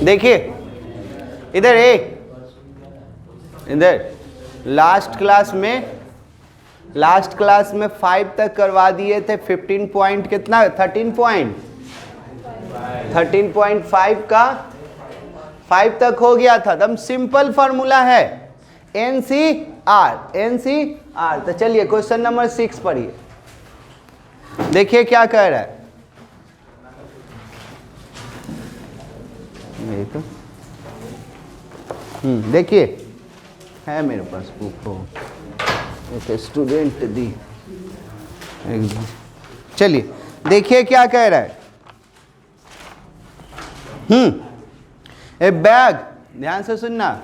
देखिए इधर इधर लास्ट क्लास में 5 तक करवा दिए थे। 15 पॉइंट कितना 13.5 का 5 तक हो गया था। एकदम सिंपल फॉर्मूला है NCR। तो चलिए क्वेश्चन नंबर 6 पढ़िए। देखिए क्या कह रहा है। तो देखिए है मेरे पास बुक हो, एक स्टूडेंट दी। चलिए देखिए क्या कह रहा है। ए बैग, ध्यान से सुनना।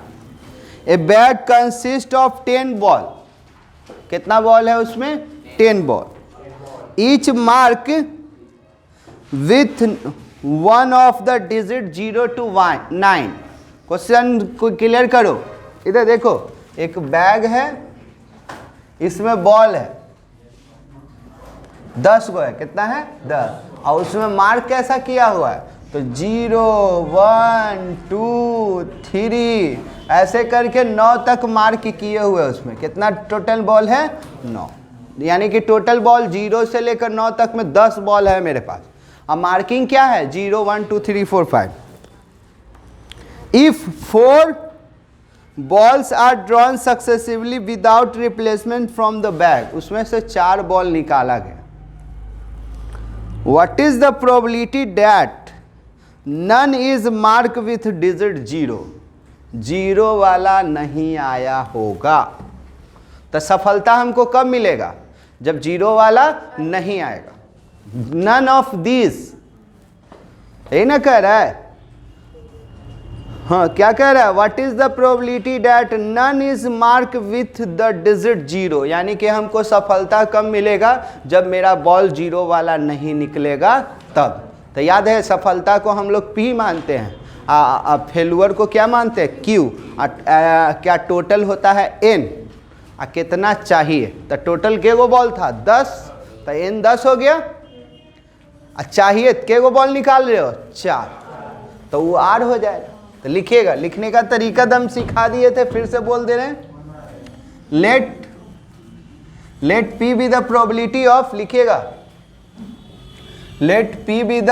ए बैग कंसिस्ट ऑफ 10 बॉल। कितना बॉल है उसमें? 10 ball. Each mark with one of the digit 0 to 9। Question को क्लियर करो। इधर देखो एक बैग है, इसमें बॉल है 10 गो है। कितना है? 10। और उसमें मार्क कैसा किया हुआ है? तो 0 1 2 3 ऐसे करके 9 तक मार्क किए हुए। उसमें कितना टोटल बॉल है? 9। यानी कि टोटल बॉल 0 से लेकर 9 तक में 10 बॉल है मेरे पास। अब मार्किंग क्या है? 0 1 2 3 4 5। If 4 balls are drawn successively without replacement from the bag, उसमें से 4 बॉल निकाला गया। What is the probability that none is mark with digit 0? 0 वाला नहीं आया होगा। तो सफलता हमको कब मिलेगा? जब 0 वाला नहीं आएगा। नन ऑफ दिस, यही ना कह रहा है। हाँ क्या कह रहा है? What is the probability that none is mark with the digit 0? यानी कि हमको सफलता कब मिलेगा? जब मेरा बॉल 0 वाला नहीं निकलेगा तब। तो याद है सफलता को हम लोग P मानते हैं, फेलुअर को क्या मानते हैं? Q। क्या टोटल होता है? N। कितना चाहिए? तो टोटल के गो बॉल था? 10। तो N 10 हो गया। चाहिए के गो बॉल निकाल रहे हो? 4। तो वो R हो जाएगा। तो लिखिएगा, लिखने का तरीका दम सिखा दिए थे, फिर से बोल दे रहे हैं। Let P be the probability of, लिखिएगा, let P be the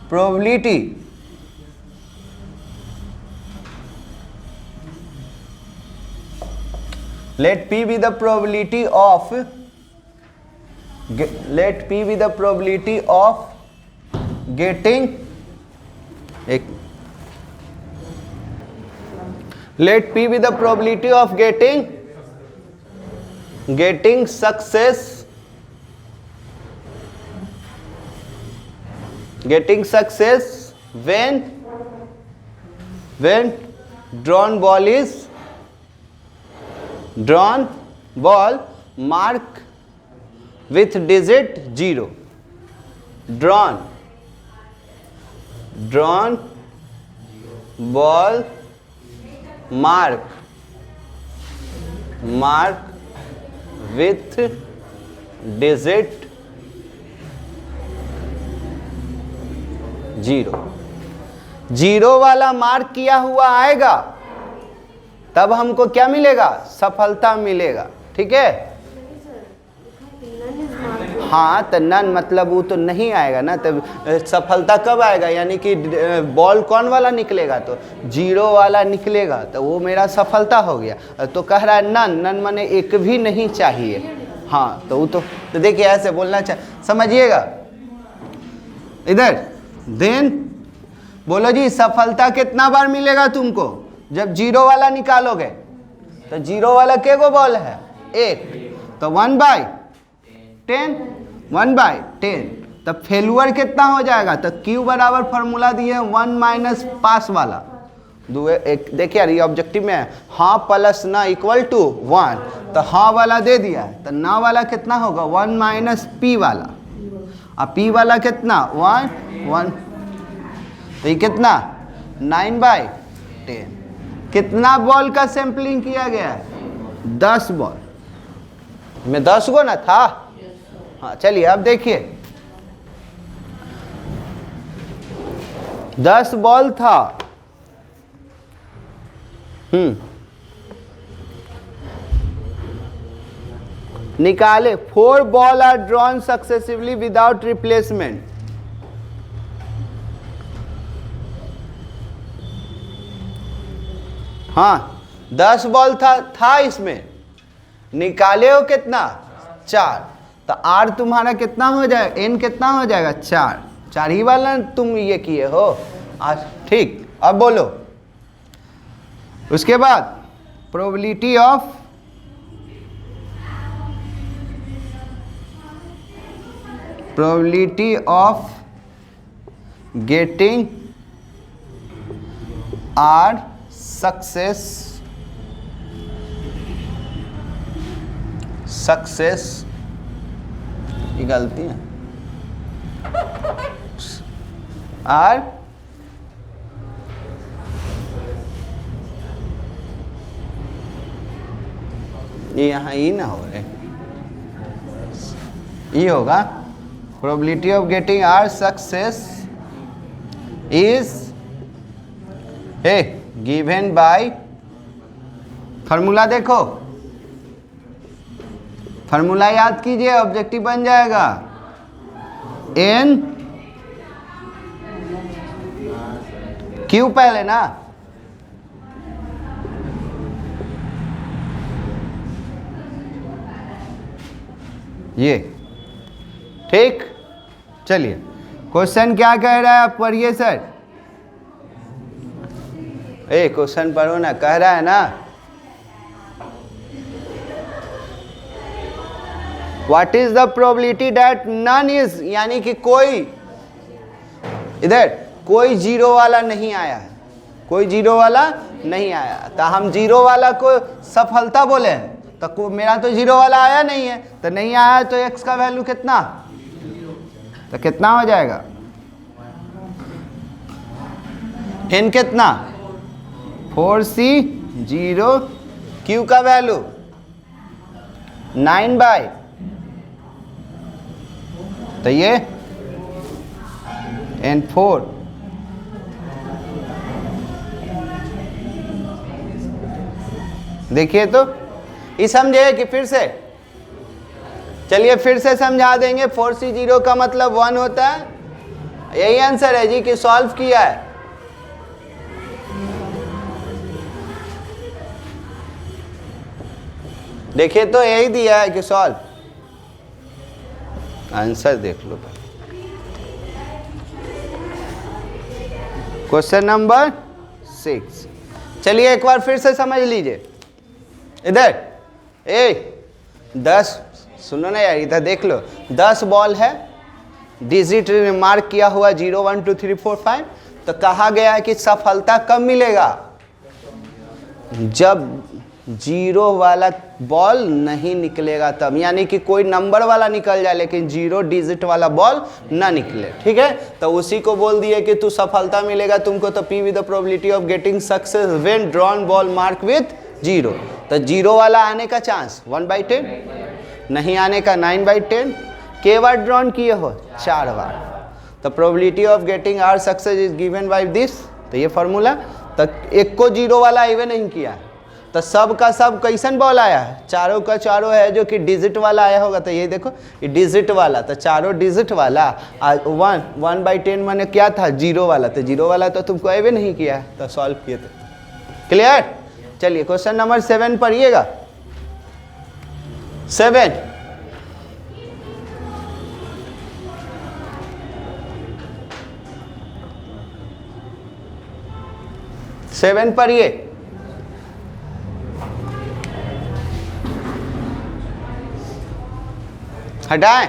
probability let P be the probability of getting let P be the probability of getting success when drawn ball mark with digit 0. Drawn ball mark with digit 0. 0 वाला mark किया हुआ आएगा तब हमको क्या मिलेगा? सफलता मिलेगा। ठीक है। हाँ तो नन मतलब वो तो नहीं आएगा ना, तब सफलता कब आएगा? यानी कि बॉल कौन वाला निकलेगा? तो 0 वाला निकलेगा, तो वो मेरा सफलता हो गया। तो कह रहा है नन माने एक भी नहीं चाहिए। हाँ तो वो तो देखिए ऐसे बोलना चाहिए, समझिएगा। इधर देन बोलो जी, सफलता कितना बार मिलेगा तुमको? जब 0 वाला निकालोगे। तो 0 वाला के गो बॉल है? 1। तो 1/10 1/10। तब फेलुअर कितना हो जाएगा? तो Q बराबर फॉर्मूला दिए 1 माइनस पास वाला। देखिए यार ये ऑब्जेक्टिव में है, हाँ प्लस ना इक्वल टू 1। तो हाँ वाला दे दिया है, तो ना वाला कितना होगा? 1 माइनस P वाला। अब P वाला कितना? 1। तो ये कितना? 9/10। कितना बॉल का सैंपलिंग किया गया है? 10 बॉल में 10 गो ना था। हाँ चलिए अब देखिए 10 बॉल था। निकाले 4 ball are drawn successively without replacement. हाँ 10 बॉल था इसमें, निकाले हो कितना 4, तो आर तुम्हारा कितना हो जाएगा, एन कितना हो जाएगा 4 ही वाला तुम ये किए हो आज। ठीक, अब बोलो उसके बाद probability of getting r success ये गलती है आर ये यहाँ ई ना हो रहे, ये होगा probability of getting r success is given by, formula देखो, फार्मूला याद कीजिए, ऑब्जेक्टिव बन जाएगा एन क्यू पहले ना, ये ठीक। चलिए क्वेश्चन क्या कह रहा है, आप पढ़िए सर। क्वेश्चन पढ़ो ना, कह रहा है ना what is the probability that none is, यानी कि कोई इधर कोई जीरो वाला नहीं आया है, कोई जीरो वाला नहीं आया, तो हम जीरो वाला को सफलता बोले हैं, तो मेरा तो जीरो वाला आया नहीं है, तो नहीं आया तो x का वैल्यू कितना, तो कितना हो जाएगा n कितना 4c 0, q का वैल्यू 9/, तो ये n4, देखिए तो ये समझे कि फिर से, चलिए फिर से समझा देंगे। 4c 0 का मतलब 1 होता है, यही आंसर है जी कि सॉल्व किया है। देखिए तो यही दिया है कि सॉल्व, आंसर देख लो पहले। क्वेश्चन नंबर 6, चलिए एक बार फिर से समझ लीजिए। इधर 10, सुनो ना यार, इधर देख लो, 10 बॉल है, डिजिट मार्क किया हुआ 0 1 2 3 4 5, तो कहा गया है कि सफलता कब मिलेगा, जब जीरो वाला बॉल नहीं निकलेगा तब, यानी कि कोई नंबर वाला निकल जाए लेकिन 0 डिजिट वाला बॉल ना निकले। ठीक है, तो उसी को बोल दिए कि तू सफलता मिलेगा तुमको, तो P with the probability of getting success when drawn ball mark with 0, तो 0 वाला आने का चांस 1/10, नहीं आने का 9/10, के बार ड्रॉन किए हो 4 बार, तो probability of getting r success is given by this, तो ये फार्मूला। तो एक को 0 वाला इवे नहीं किया, तो सब का सब कैसन बॉल आया है, चारों का चारों है जो कि डिजिट वाला आया होगा, तो ये देखो ये डिजिट वाला, तो चारों डिजिट वाला, 1/10 मैंने क्या था 0 वाला, तो 0 वाला तो तुमको अवे नहीं किया है, तो सॉल्व किए थे। क्लियर। चलिए क्वेश्चन नंबर 7 पढ़िएगा। 7 पढ़िए। हटाएं,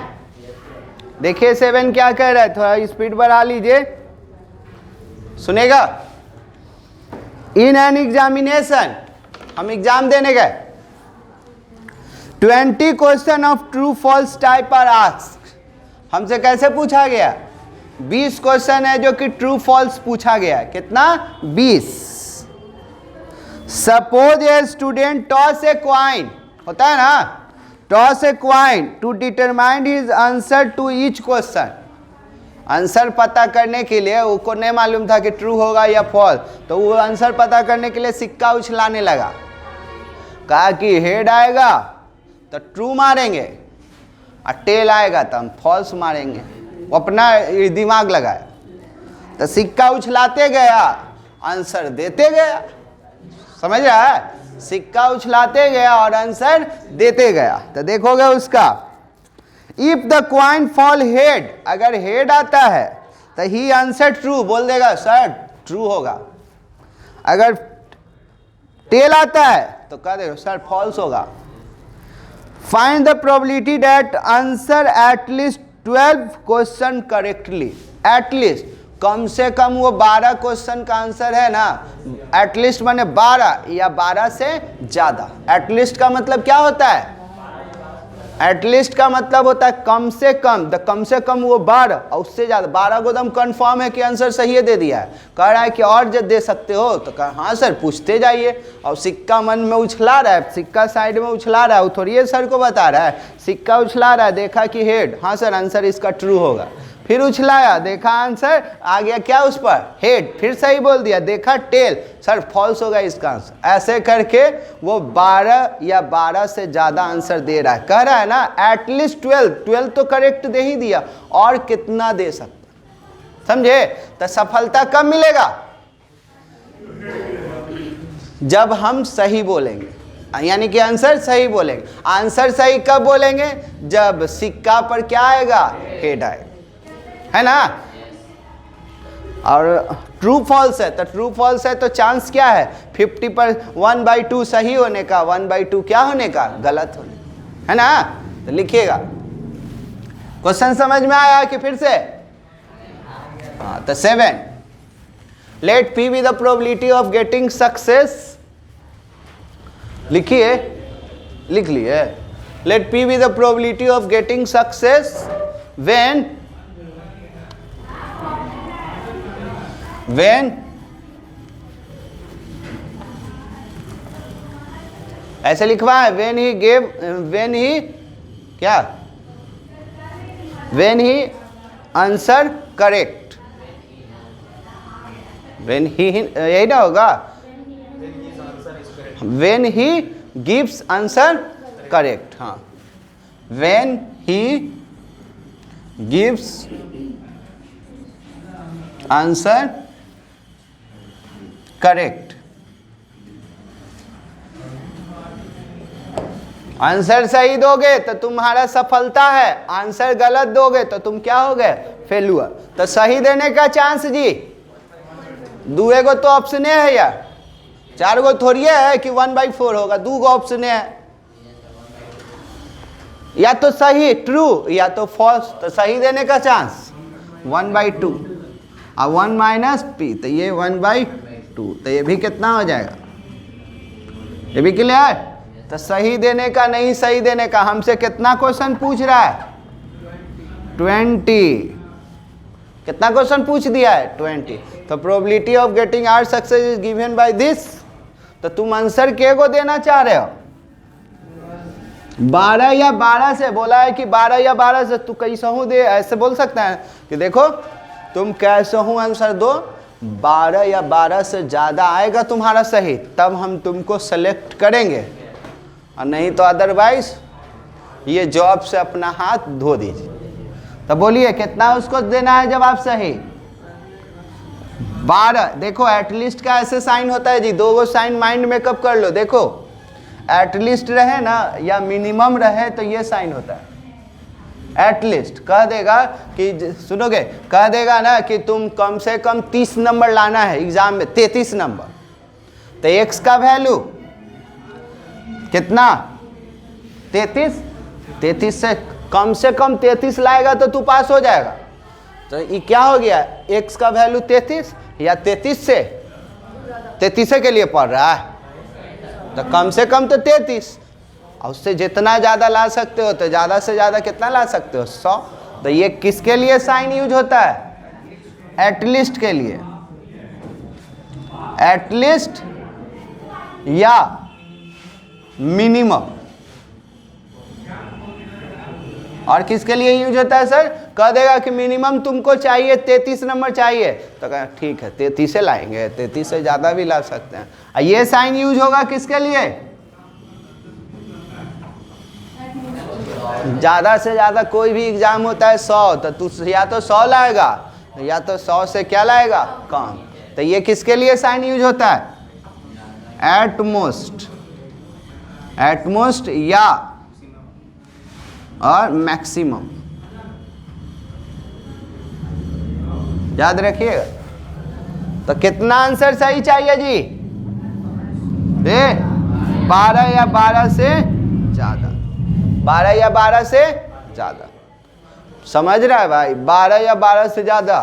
देखिए 7 क्या कह रहा है, थोड़ा स्पीड बढ़ा लीजिए, सुनेगा। इन एन एग्जामिनेशन, हम एग्जाम देने गए, 20 question of true false type are asked, हमसे कैसे पूछा गया, 20 क्वेश्चन है जो कि ट्रू फॉल्स पूछा गया है, कितना 20। Suppose a student toss a coin, होता है ना, toss a coin to determine his answer to each question, answer पता करने के लिए उसको नहीं मालूम था कि ट्रू होगा या फॉल्स, तो वो आंसर पता करने के लिए सिक्का उछलाने लगा। कहा कि हेड आएगा तो ट्रू मारेंगे और टेल आएगा तो हम फॉल्स मारेंगे। वो अपना दिमाग लगाया, तो सिक्का उछलाते गया, आंसर देते गया। समझ रहा है? सिक्का उछलाते गया और आंसर देते गया। तो देखोगे उसका, if the coin fall head, अगर हेड आता है तो ही आंसर ट्रू, बोल देगा सर ट्रू होगा। अगर टेल आता है तो कह देगा सर फॉल्स होगा। Find the probability that answer at least 12 question correctly. At least, कम से कम वो 12 क्वेश्चन का आंसर है ना। एटलीस्ट माने 12 या 12 से ज्यादा। एटलीस्ट का मतलब क्या होता है? एटलीस्ट का मतलब होता है कम से कम। द कम से कम वो 12 और उससे ज्यादा। 12 को एकदम कंफर्म है कि आंसर सही है, दे दिया है। कह रहा है कि और जब दे सकते हो, तो कहा हाँ सर पूछते जाइए। और सिक्का मन में उछला रहा है, सिक्का साइड में उछला रहा है, वो थोड़ी ये सर को बता रहा है। सिक्का उछला रहा है, देखा कि हेड, हाँ सर आंसर इसका ट्रू होगा। फिर उछलाया, देखा आंसर आ गया क्या उस पर, हेड, फिर सही बोल दिया, देखा टेल, सर फॉल्स होगा इसका आंसर। ऐसे करके वो 12 या 12 से ज्यादा आंसर दे रहा है। कह रहा है ना एटलीस्ट 12 तो करेक्ट दे ही दिया, और कितना दे सकता। समझे? तो सफलता कब मिलेगा? जब हम सही बोलेंगे, यानी कि आंसर सही बोलेंगे। आंसर सही कब बोलेंगे? जब सिक्का पर क्या आएगा, हेड आएगा, है ना। और ट्रू फॉल्स है, तो ट्रू फॉल्स है तो चांस क्या है 50 पर 1/2 सही होने का, 1/2 क्या होने का, गलत होने का, है ना। तो लिखिएगा। क्वेश्चन समझ में आया कि फिर से? हाँ, तो 7, let P be the probability of getting success. लिखिए, लिख लिए। Let P be the probability of getting success when ऐसे लिखवा है, when he answer correct, when he यही ना होगा, when he gives answer correct। हाँ, when he gives answer correct. Answer सही दोगे तो तुम्हारा सफलता है, आंसर गलत दोगे तो तुम क्या हो गए, फेलुअर। तो सही देने का चांस जी, दुए को तो ऑप्शन है यार, 4 गो थोड़ी है कि 1/4 होगा, 2 गो ऑप्शन है, या तो सही ट्रू या तो फॉल्स। तो सही देने का चांस 1/2 और 1 माइनस P, तो ये 1/2, तो ये भी कितना हो जाएगा, ये भी क्लियर। तो सही देने का नहीं सही देने का, हमसे कितना क्वेश्चन पूछ रहा है, 20। कितना क्वेश्चन पूछ दिया है, 20। तो probability of getting our success is given by this. तो तुम आंसर के को देना चाह रहे हो, 12 या 12 से। बोला है कि 12 या 12 से, तू कैसा हूँ दे, ऐसे बोल सकता है कि देखो तुम कैसे हूँ आंसर दो, 12 या 12 से ज़्यादा आएगा तुम्हारा सही, तब हम तुमको सेलेक्ट करेंगे, और नहीं तो अदरवाइज ये जॉब से अपना हाथ धो दीजिए। तो बोलिए कितना उसको देना है जवाब सही, 12। देखो एटलीस्ट का ऐसे साइन होता है जी, 2 गो साइन माइंड में कब कर लो। देखो एटलीस्ट रहे ना या मिनिमम रहे तो ये साइन होता है। एटलीस्ट कह देगा कि, सुनोगे, कह देगा ना कि तुम कम से कम 30 नंबर लाना है एग्जाम में, 33 नंबर। तो x का वैल्यू कितना, 33 से कम 33 लाएगा तो तू पास हो जाएगा। तो ये क्या हो गया, x का वैल्यू 33 या 33 के लिए पढ़ रहा है, तो कम से कम तो 33, और उससे जितना ज़्यादा ला सकते हो तो ज़्यादा से ज़्यादा कितना ला सकते हो, 100। तो ये किसके लिए साइन यूज होता है, एटलीस्ट के लिए, एटलीस्ट या मिनिमम। और किसके लिए यूज होता है सर, कह देगा कि मिनिमम तुमको चाहिए 33 नंबर चाहिए, तो कहा ठीक है 33 से लाएंगे, 33 से ज़्यादा भी ला सकते हैं। ये साइन यूज होगा किसके लिए? ज़्यादा से ज़्यादा कोई भी एग्जाम होता है 100, तो तू या तो 100 लाएगा या तो 100 से क्या लाएगा कम। तो ये किसके लिए साइन यूज होता है? एटमोस्ट, एटमोस्ट या और मैक्सिमम, याद रखिएगा। तो कितना आंसर सही चाहिए जी? 12 या 12 से ज्यादा, 12 या 12 से ज्यादा। समझ रहा है भाई? 12 या 12 से ज्यादा।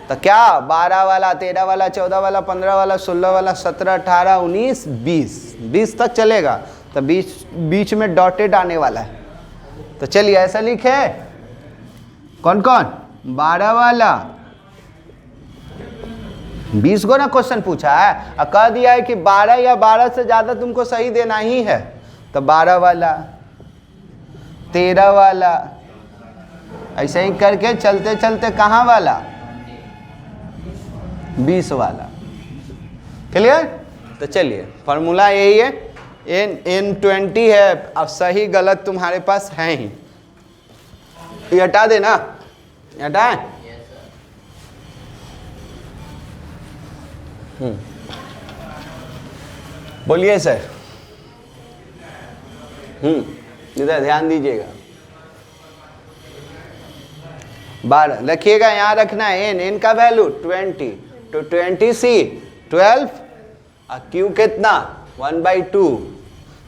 तो क्या 12 वाला, 13 वाला, 14 वाला, 15 वाला, 16 वाला, 17, 18, 19, 20 तक चलेगा। तो बीच में डॉटेड आने वाला है। तो चलिए ऐसा लिखे, कौन कौन? 12 वाला, 20 को ना क्वेश्चन पूछा है और कह दिया है कि 12 या 12 से ज्यादा तुमको सही देना ही है। तो 12 वाला, 13 वाला, ऐसे ही करके चलते चलते कहाँ वाला? 20 वाला। क्लियर? तो चलिए फॉर्मूला यही है, n20 है। अब सही गलत तुम्हारे पास है ही, ये हटा देना, हटाए। बोलिए सर। इधर ध्यान दीजिएगा। 12 रखिएगा, यहाँ रखना है n का वैल्यू 20, तो 20c 12 और q कितना 1/2।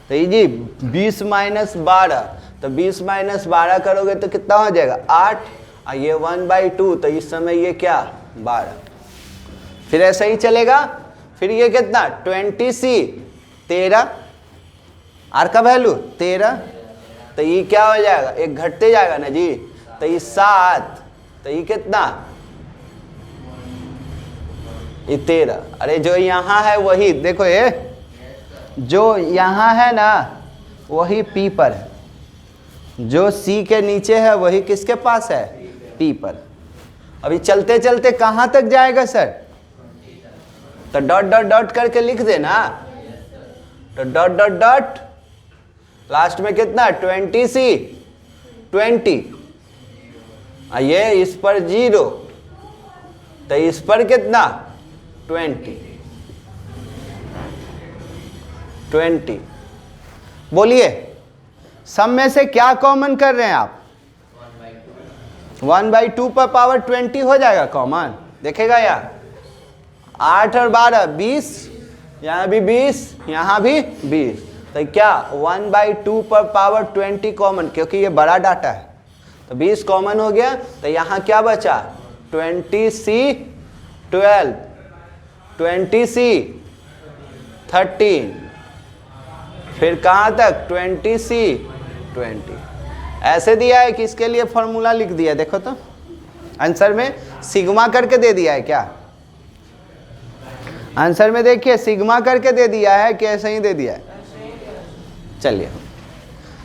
तो ये जी 20 माइनस 12, तो 20 माइनस 12 करोगे तो कितना हो जाएगा 8, और ये 1/2, तो इस समय ये क्या 12। फिर ऐसा ही चलेगा। फिर ये कितना 20c 13, r का वैल्यू 13, तो ये क्या हो जाएगा, एक घटते जाएगा ना जी, तो ये 7, तो ये कितना ये 13। अरे जो यहाँ है वही देखो, ये जो यहाँ है ना वही P पर है, जो C के नीचे है वही किसके पास है, P पर। अभी चलते चलते कहाँ तक जाएगा सर? तो डॉट डॉट डॉट करके लिख देना, तो डॉट डॉट डॉट लास्ट में कितना 20c 20, ये इस पर 0, तो इस पर कितना 20। बोलिए सब में से क्या कॉमन कर रहे हैं आप? 1/2 पर पावर 20 हो जाएगा कॉमन। देखेगा यार 8 और 12 20, यहाँ भी 20, यहाँ भी 20, तो क्या 1/2 पर पावर 20 कॉमन, क्योंकि ये बड़ा डाटा है तो 20 कॉमन हो गया। तो यहाँ क्या बचा 20c 12, 20c 13, फिर कहाँ तक 20c 20। ऐसे दिया है कि इसके लिए फॉर्मूला लिख दिया, देखो तो आंसर में सिग्मा करके दे दिया है क्या? आंसर में देखिए सिग्मा करके दे दिया है कि ऐसे ही दे दिया है? चलिए,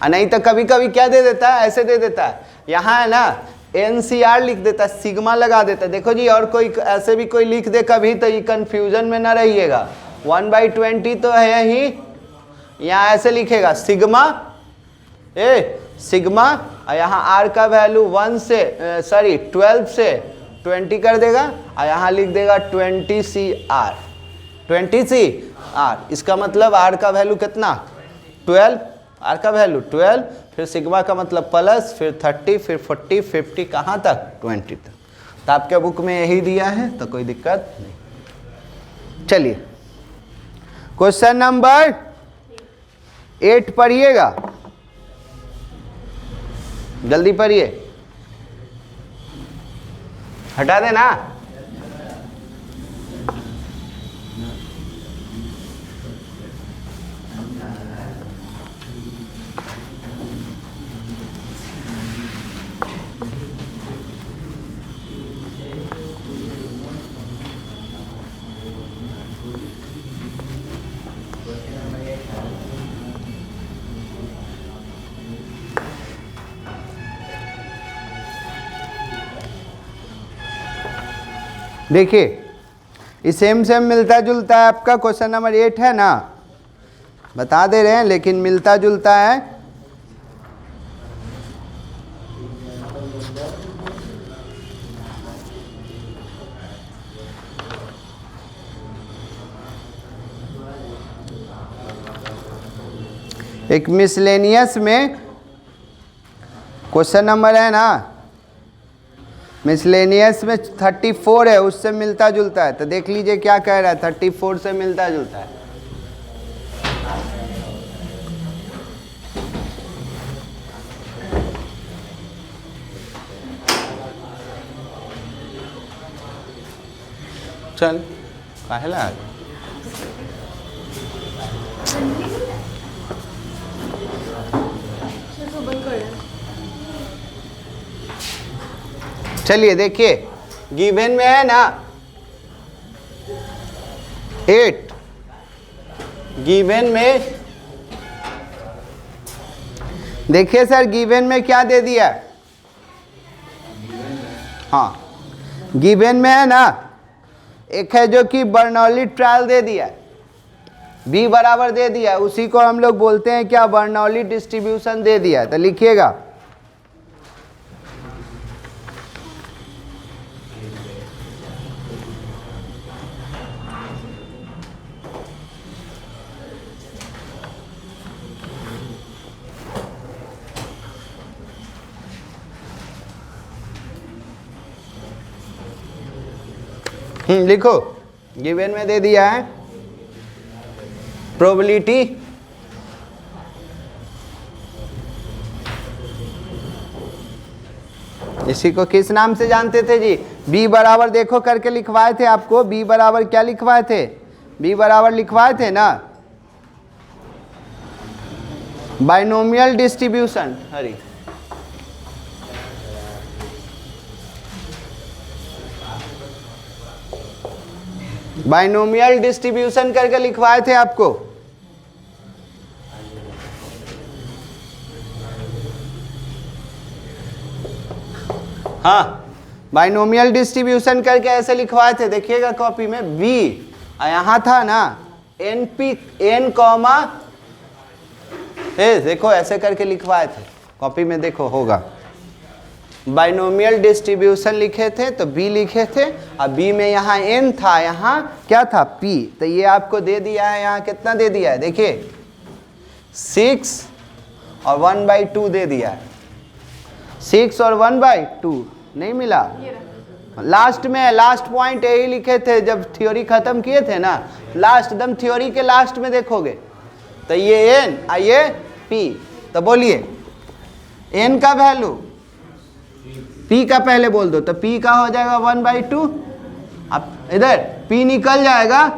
नहीं तो कभी कभी क्या दे देता है, ऐसे दे देता है, यहाँ है ना NCR लिख देता है, सिग्मा लगा देता है। देखो जी, और कोई ऐसे भी कोई लिख दे कभी तो ये कंफ्यूजन में ना रहिएगा। 1/20 तो है ही, यहाँ ऐसे लिखेगा सिग्मा सिग्मा, और यहाँ R का वैल्यू 12 से 20 कर देगा, और यहाँ लिख देगा 20CR, 20CR। इसका मतलब R का वैल्यू कितना 12, R का वैल्यू 12, फिर सिग्मा का मतलब प्लस, फिर 30, फिर 40, 50, कहाँ तक 20 तक। तो आपके बुक में यही दिया है, तो कोई दिक्कत नहीं। चलिए क्वेश्चन नंबर 8 पढ़िएगा, जल्दी पढ़िए, हटा देना। देखिए ये सेम सेम मिलता जुलता है, आपका क्वेश्चन नंबर 8 है ना, बता दे रहे हैं, लेकिन मिलता जुलता है। एक मिसलेनियस में क्वेश्चन नंबर है ना, मिसलेनियस में 34 है, उससे मिलता जुलता है। तो देख लीजिए क्या कह रहा है, 34 से मिलता जुलता है। चल काहेला चलिए देखिए, गिवन में है ना 8, गिवन में देखिए सर, गिवन में क्या दे दिया, हाँ गिवन में है ना, एक है जो कि बर्नौली ट्रायल दे दिया, b बराबर दे दिया, उसी को हम लोग बोलते हैं क्या, बर्नौली डिस्ट्रीब्यूशन दे दिया। तो लिखिएगा लिखो, गिवन में दे दिया है प्रोबेबिलिटी इसी को किस नाम से जानते थे जी, b बराबर देखो करके लिखवाए थे आपको, b बराबर क्या लिखवाए थे, b बराबर लिखवाए थे ना बाइनोमियल डिस्ट्रीब्यूशन। हरी बाइनोमियल डिस्ट्रीब्यूशन करके लिखवाए थे आपको। हाँ बाइनोमियल डिस्ट्रीब्यूशन करके ऐसे लिखवाए थे, देखिएगा कॉपी में b, यहाँ था ना n कॉमा, देखो ऐसे करके लिखवाए थे, कॉपी में देखो होगा, बाइनोमियल डिस्ट्रीब्यूशन लिखे थे तो b लिखे थे, और b में यहाँ n था, यहाँ क्या था p, तो ये आपको दे दिया है, यहाँ कितना दे दिया है, देखिए 6 और 1/2 दे दिया है, 6 और 1/2 नहीं मिला, लास्ट में, लास्ट पॉइंट यही लिखे थे जब थ्योरी खत्म किए थे ना, लास्ट एकदम थ्योरी के लास्ट में देखोगे तो ये n और ये p, तो बोलिए n का वैल्यू, p का पहले बोल दो, तो p का हो जाएगा 1/2, अब इधर p निकल जाएगा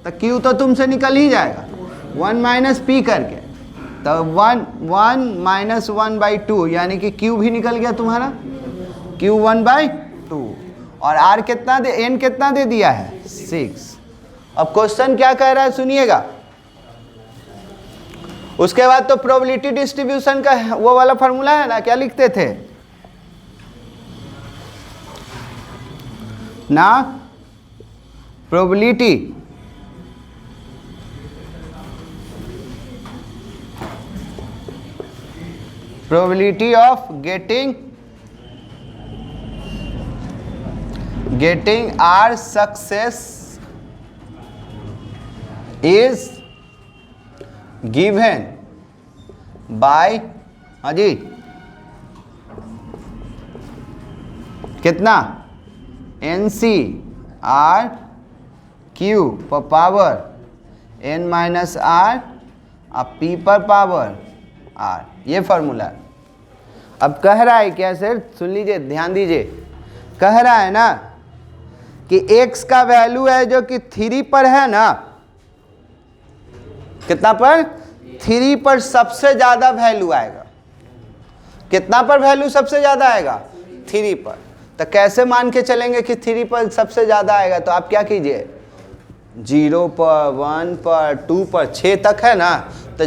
तो q तो तुमसे निकल ही जाएगा 1 - p करके, तो 1 - 1/2 यानी कि q भी निकल गया तुम्हारा, q 1/2, और r कितना दे, n कितना दे दिया है 6। अब क्वेश्चन क्या कह रहा है सुनिएगा, उसके बाद तो प्रोबेबिलिटी डिस्ट्रीब्यूशन का वो वाला फॉर्मूला है ना, क्या लिखते थे ना, probability of getting our success is given by, हाँ जी कितना, NC/Q पर पावर n - r और p पर पावर r, ये फॉर्मूला। अब कह रहा है क्या सर, सुन लीजिए ध्यान दीजिए, कह रहा है ना कि x का वैल्यू है जो कि 3 पर है ना, कितना पर, 3 पर सबसे ज्यादा वैल्यू आएगा, कितना पर वैल्यू सबसे ज्यादा आएगा, 3 पर। तो कैसे मान के चलेंगे कि 3 पर सबसे ज्यादा आएगा, तो आप क्या कीजिए, 0 पर 1 पर 2 पर 6 तक है ना, तो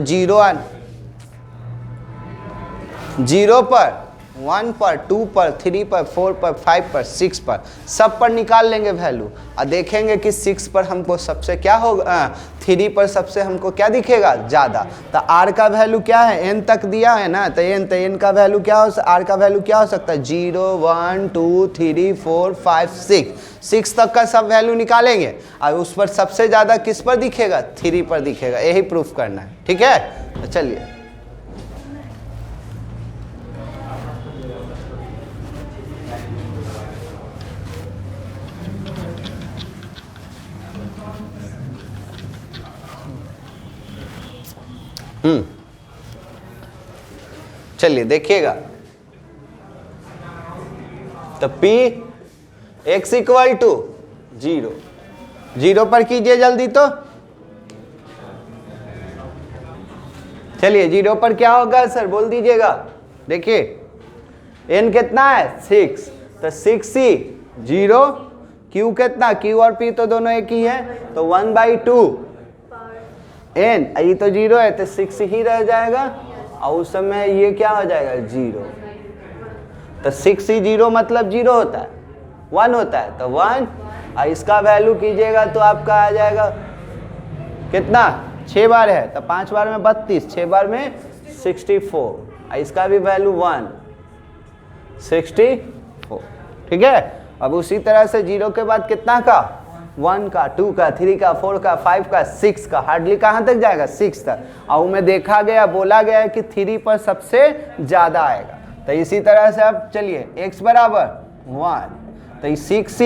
0 पर 1 पर, 2 पर, 3 पर, 4 पर, 5 पर, 6 पर, सब पर निकाल लेंगे वैल्यू और देखेंगे कि 6 पर हमको सबसे क्या होगा, 3 पर सबसे हमको क्या दिखेगा ज़्यादा। तो r का वैल्यू क्या है, n तक दिया है ना, तो n का वैल्यू क्या हो, r का वैल्यू क्या हो सकता है, 0 1 2 3 4 5 6 तक का सब वैल्यू निकालेंगे और उस पर सबसे ज़्यादा किस पर दिखेगा, 3 पर दिखेगा। यही प्रूफ करना है, ठीक है। तो चलिए चलिए देखिएगा। तो P x इक्वल टू 0, 0 पर कीजिए जल्दी। तो चलिए 0 पर क्या होगा सर, बोल दीजिएगा। देखिए n कितना है 6, तो 6c 0, q कितना, q और p तो दोनों एक ही है, तो 1/2 n, ये तो 0 है तो 6 ही रह जाएगा और उस समय ये क्या हो जाएगा 0। तो 6 ही 0 मतलब 0 होता है, 1 होता है, तो 1 और इसका वैल्यू कीजिएगा तो आपका आ जाएगा कितना, 6 बार है तो 5 बार में 32, 6 बार में 64 और इसका भी वैल्यू 1 64, ठीक है। अब उसी तरह से 0 के बाद कितना का, 1 का, 2 का, 3 का, 4 का, 5 का, 6 का, हार्डली कहाँ तक जाएगा 6 तक। और में देखा गया, बोला गया है कि 3 पर सबसे ज़्यादा आएगा। तो इसी तरह से अब चलिए x बराबर 1, तो 6c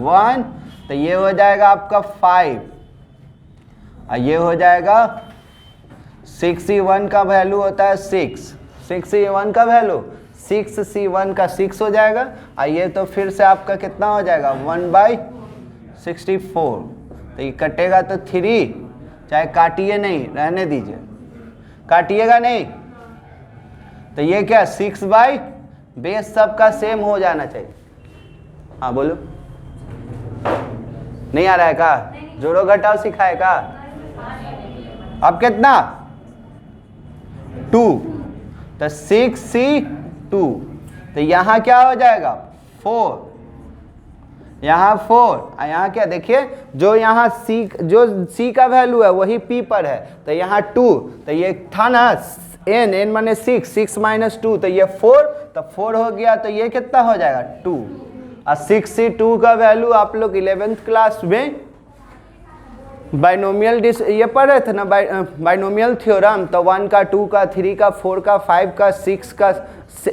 1, तो ये हो जाएगा आपका 5 और ये हो जाएगा 6c1 का वैल्यू होता है 6, 6c1 का वैल्यू 6c1 का 6 हो जाएगा और ये तो फिर से आपका कितना हो जाएगा 1/64, तो ये कटेगा तो 3, चाहे काटिए नहीं, रहने दीजिए, काटिएगा नहीं, तो ये क्या 6 बाई बेस सबका सेम हो जाना चाहिए। हाँ बोलो, नहीं आ रहा है का, जोड़ो घटाओ सिखाए का। अब कितना 2, तो 6c2, तो यहाँ क्या हो जाएगा 4, यहाँ 4 और यहाँ क्या, देखिए जो यहाँ C का वैल्यू है वही P पर है, तो यहाँ 2, तो ये था ना n माने 6 माइनस 2, तो ये 4, तो 4 हो गया, तो ये कितना हो जाएगा 2 और 6c2 का वैल्यू आप लोग 11th क्लास में बाइनोमियल ये पढ़ रहे थे ना, बाइनोमियल थ्योरम, तो 1 का 2 का 3 का 4 का 5 का 6 का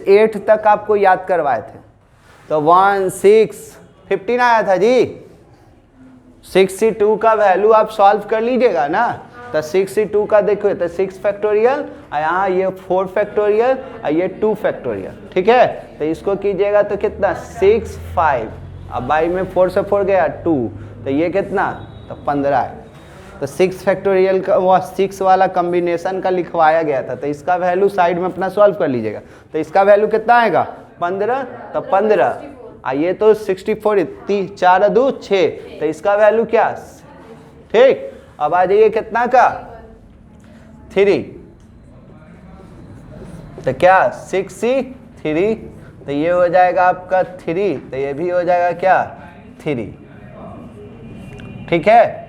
8 तक आपको याद करवाए थे। तो 1 6 15 आया था जी। 6c2 का वैल्यू आप सॉल्व कर लीजिएगा ना, तो 6c2 का देखो तो 6 फैक्टोरियल और यहाँ ये 4 फैक्टोरियल और ये 2 फैक्टोरियल, ठीक है। तो इसको कीजिएगा तो कितना 6 5, अब बाई में 4 से 4 गया 2, तो ये कितना तो 15 है। तो 6 फैक्टोरियल का वो 6 वाला कॉम्बिनेशन का लिखवाया गया था, तो इसका वैल्यू साइड में अपना सॉल्व कर लीजिएगा। तो इसका वैल्यू कितना आएगा 15, तो 15 ये तो 64, 4 2 6, तो इसका वैल्यू क्या, ठीक। अब आ जाइए कितना का 3, तो क्या 6c3, तो ये हो जाएगा आपका 3, तो ये भी हो जाएगा क्या 3, ठीक है।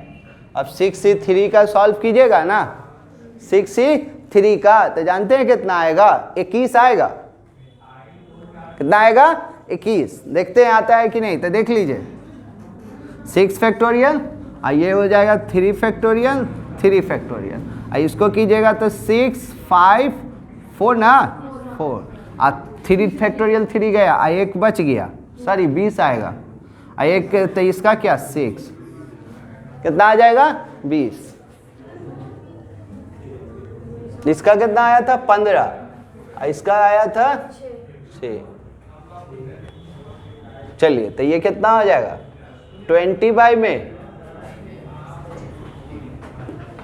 अब 6c3 का सॉल्व कीजिएगा ना, 6c3 का तो जानते हैं कितना आएगा 21 आएगा, कितना आएगा 21, देखते हैं आता है कि नहीं, तो देख लीजिए 6 फैक्टोरियल और ये हो जाएगा 3 फैक्टोरियल 3 फैक्टोरियल और इसको कीजिएगा तो 6 5 4 ना 4 और 3 फैक्टोरियल 3 गया और एक बच गया, सॉरी 20 आएगा और एक, तो इसका क्या 6, कितना आ जाएगा 20, इसका कितना आया था 15 और इसका आया था 6। चलिए तो ये कितना हो जाएगा 20 बाई में,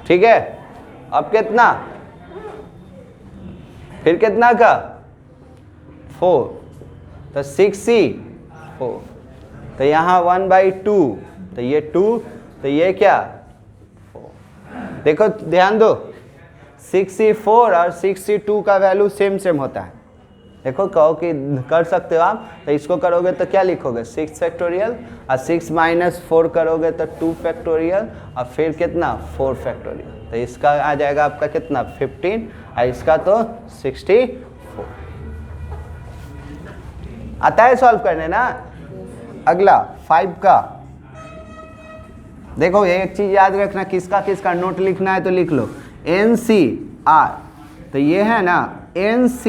ठीक है। अब कितना, फिर कितना का 4, तो 6c4, तो यहाँ 1/2, तो ये 2, तो ये क्या 4। देखो ध्यान दो 6c4 और 6c2 का वैल्यू सेम होता है, देखो कहो कि कर सकते हो आप, तो इसको करोगे तो क्या लिखोगे 6 फैक्टोरियल, और 6 माइनस 4 करोगे तो 2 फैक्टोरियल, और फिर कितना 4 फैक्टोरियल। तो इसका आ जाएगा आपका कितना 15, और इसका तो 64। आता है सॉल्व करने ना। अगला 5 का, देखो एक चीज याद रखना, किसका किसका नोट लिखना है तो लिख लो NCR। तो ये है ना NC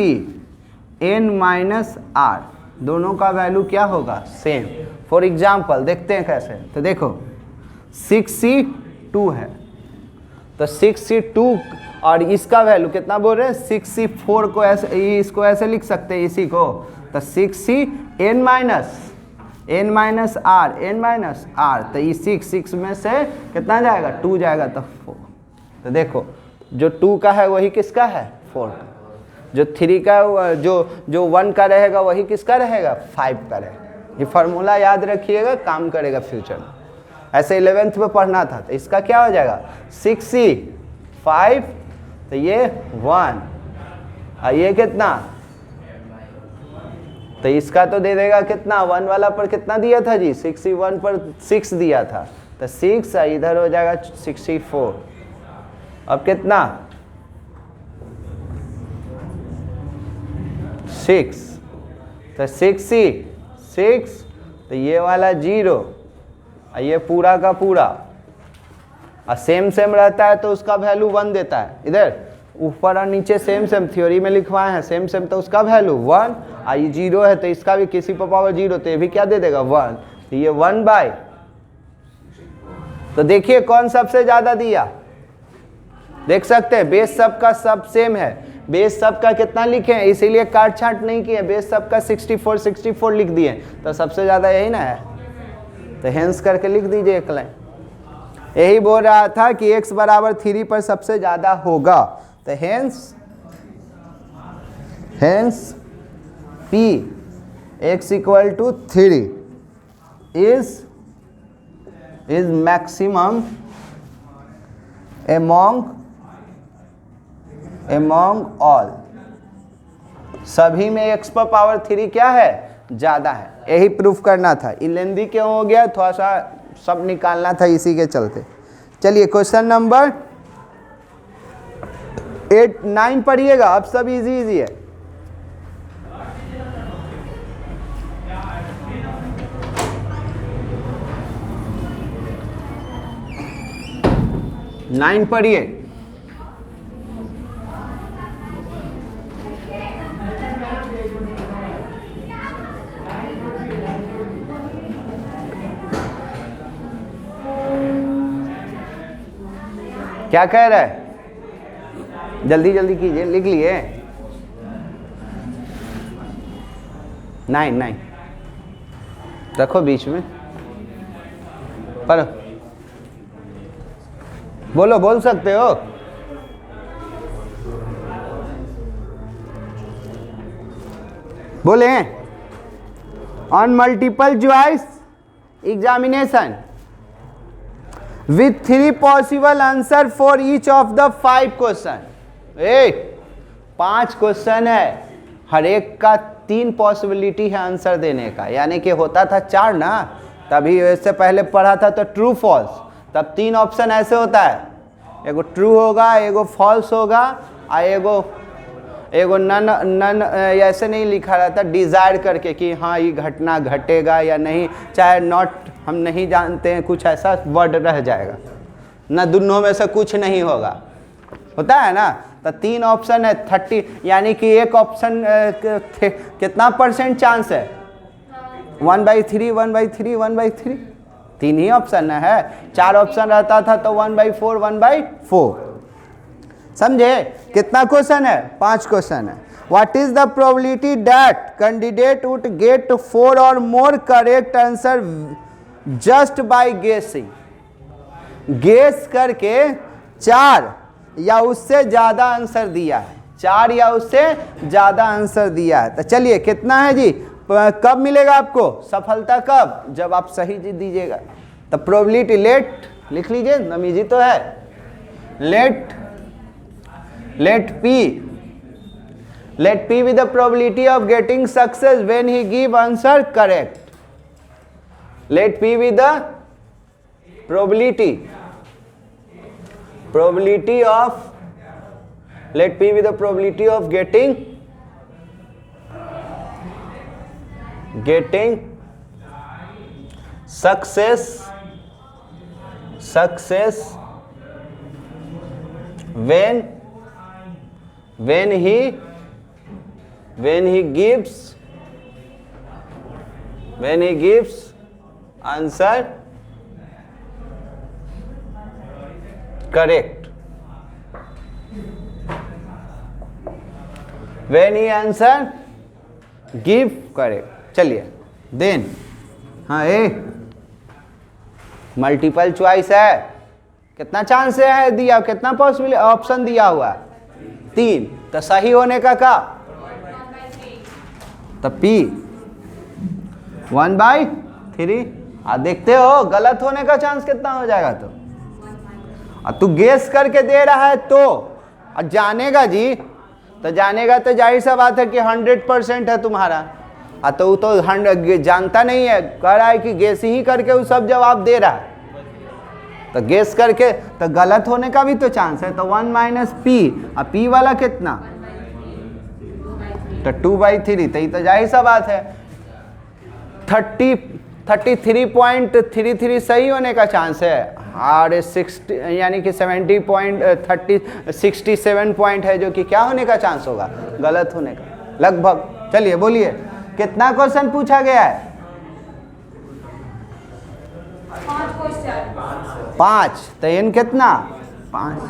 N माइनस R, दोनों का वैल्यू क्या होगा सेम। फॉर एग्जाम्पल देखते हैं कैसे। तो देखो 6C2 है, तो 6C2 और इसका वैल्यू कितना बोल रहे हैं 6C4 को ऐसे, इसको ऐसे लिख सकते हैं इसी को। तो 6C N माइनस R, तो ये 6 में से कितना जाएगा 2 जाएगा तो 4। तो देखो जो 2 का है वही किसका है 4 का, जो 3 का जो 1 का रहेगा वही किसका रहेगा 5 का रहेगा। ये फार्मूला याद रखिएगा, काम करेगा फ्यूचर में। ऐसे 11th में पढ़ना था। तो इसका क्या हो जाएगा 6C 5, तो ये 1, और ये कितना, तो इसका तो दे देगा कितना 1 वाला पर कितना दिया था जी 61 पर 6 दिया था, तो 6 इधर हो जाएगा 64। अब कितना 6, तो 6C 6, तो ये वाला 0, और ये पूरा का पूरा, और सेम रहता है तो उसका वैल्यू 1 देता है। इधर ऊपर और नीचे सेम थ्योरी में लिखवाए हैं सेम तो उसका वैल्यू 1, और ये 0 है तो इसका भी किसी पर पावर 0, तो ये भी क्या दे देगा 1, तो ये 1/। तो देखिए कौन सबसे ज्यादा दिया, देख सकते हैं बेस सबका सब सेम है। बेस सबका कितना लिखे हैं, इसीलिए काट छांट नहीं किए, बेस सबका 64 लिख दिए, तो सबसे ज्यादा यही ना है, तो हेंस करके लिख दीजिए एक लाइन। यही बोल रहा था कि x बराबर 3 पर सबसे ज्यादा होगा, तो hence P x equal to 3 is maximum among all. सभी में x पर पावर 3 क्या है ज्यादा है, यही प्रूफ करना था। लेंदी क्यों हो गया, थोड़ा सा सब निकालना था इसी के चलते। चलिए क्वेश्चन नंबर 9 पढ़िएगा, अब सब इजी है। नाइन पढ़िए। क्या कह रहा है, जल्दी जल्दी कीजिए, लिख लिए। 9 रखो बीच में, पढ़ो, बोल सकते हो। बोले on multiple choice examination with 3 possible answer for each of the 5 question। 5 question है, हर एक का 3 पॉसिबिलिटी है आंसर देने का, यानी कि होता था 4 ना, तभी इससे पहले पढ़ा था तो ट्रू फॉल्स, तब 3 ऑप्शन ऐसे होता है, एगो ट्रू होगा, एगो फॉल्स होगा, और एगो नन ऐसे नहीं लिखा रहता डिज़ायर करके कि हाँ ये घटना घटेगा या नहीं, चाहे नॉट हम नहीं जानते हैं, कुछ ऐसा वर्ड रह जाएगा ना, दोनों में से कुछ नहीं होगा, होता है ना। तो 3 ऑप्शन है 30, यानी कि एक ऑप्शन कितना % चांस है 1/3 1/3 1/3, 3 ही ऑप्शन है। 4 ऑप्शन रहता था तो 1/4 1/4, समझे। कितना क्वेश्चन है 5 क्वेश्चन है। What is the probability that candidate would get 4 और more correct answer just by गेसिंग। गेस करके 4 या उससे ज्यादा आंसर दिया है, 4 या उससे ज्यादा आंसर दिया है। तो चलिए कितना है जी, कब मिलेगा आपको सफलता, कब, जब आप सही जी दीजिएगा। तो प्रोबेबिलिटी लेट लिख लीजिए, नमीजी तो है, late Let P be the probability of getting success when he give answer correct. Let P be the probability of, let P be the probability of getting success when he gives answer correct. When he answer give correct. चलिए then, हाँ multiple choice है, कितना chance है दिया, कितना possible option दिया हुआ है 3, तो सही होने का क्या, तो P 1/3। देखते हो गलत होने का चांस कितना हो जाएगा, तो तू गेस करके दे रहा है तो जानेगा जी, तो जानेगा तो जाहिर सा बात है कि 100% है तुम्हारा। तो वो तो जानता नहीं है, कह रहा है कि गेस ही करके वो सब जवाब दे रहा है, तो गेस करके तो गलत होने का भी तो चांस है। तो 1 - P, और P वाला कितना, तो 2/3, तो ये तो जाहिर सा बात है 33.33 सही होने का चांस है, और 60 यानी कि 67 पॉइंट है जो कि क्या होने का चांस होगा, गलत होने का लगभग। चलिए बोलिए कितना क्वेश्चन पूछा गया है, 5, तो इन कितना 5,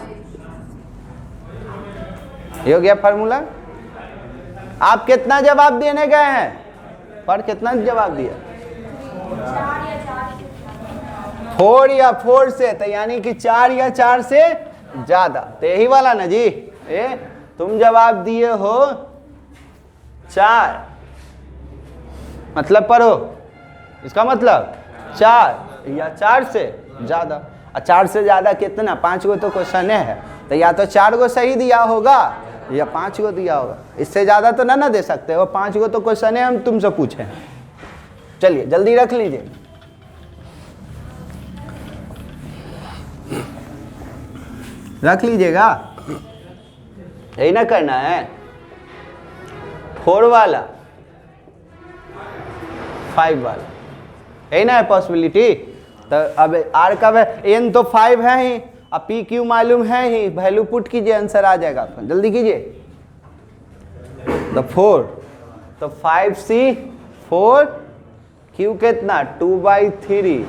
ये हो गया फार्मूला। आप कितना जवाब देने गए हैं, पर कितना जवाब दिया, 4 या 4 से, तो यानी कि 4 या 4 से ज्यादा, तो यही वाला ना जी। तुम जवाब दिए हो 4, मतलब पढ़ो, इसका मतलब 4 या 4 से ज्यादा, और 4 से ज्यादा कितना, 5 गो तो क्वेश्चन है, तो या तो 4 गो सही दिया होगा या 5 गो दिया होगा, इससे ज्यादा तो ना दे सकते हो। 5 गो तो क्वेश्चन है हम तुमसे पूछे। चलिए जल्दी रख लीजिए, रख लीजिएगा, यही ना करना है, 4 वाला 5 वाला, यही ना है पॉसिबिलिटी। तो अब आर का एन तो 5 है ही, अब पी क्यू मालूम है ही, वैल्यू पुट कीजिए, आंसर आ जाएगा आपका, जल्दी कीजिए। तो 4, तो 5C 4, क्यू कितना 2/3,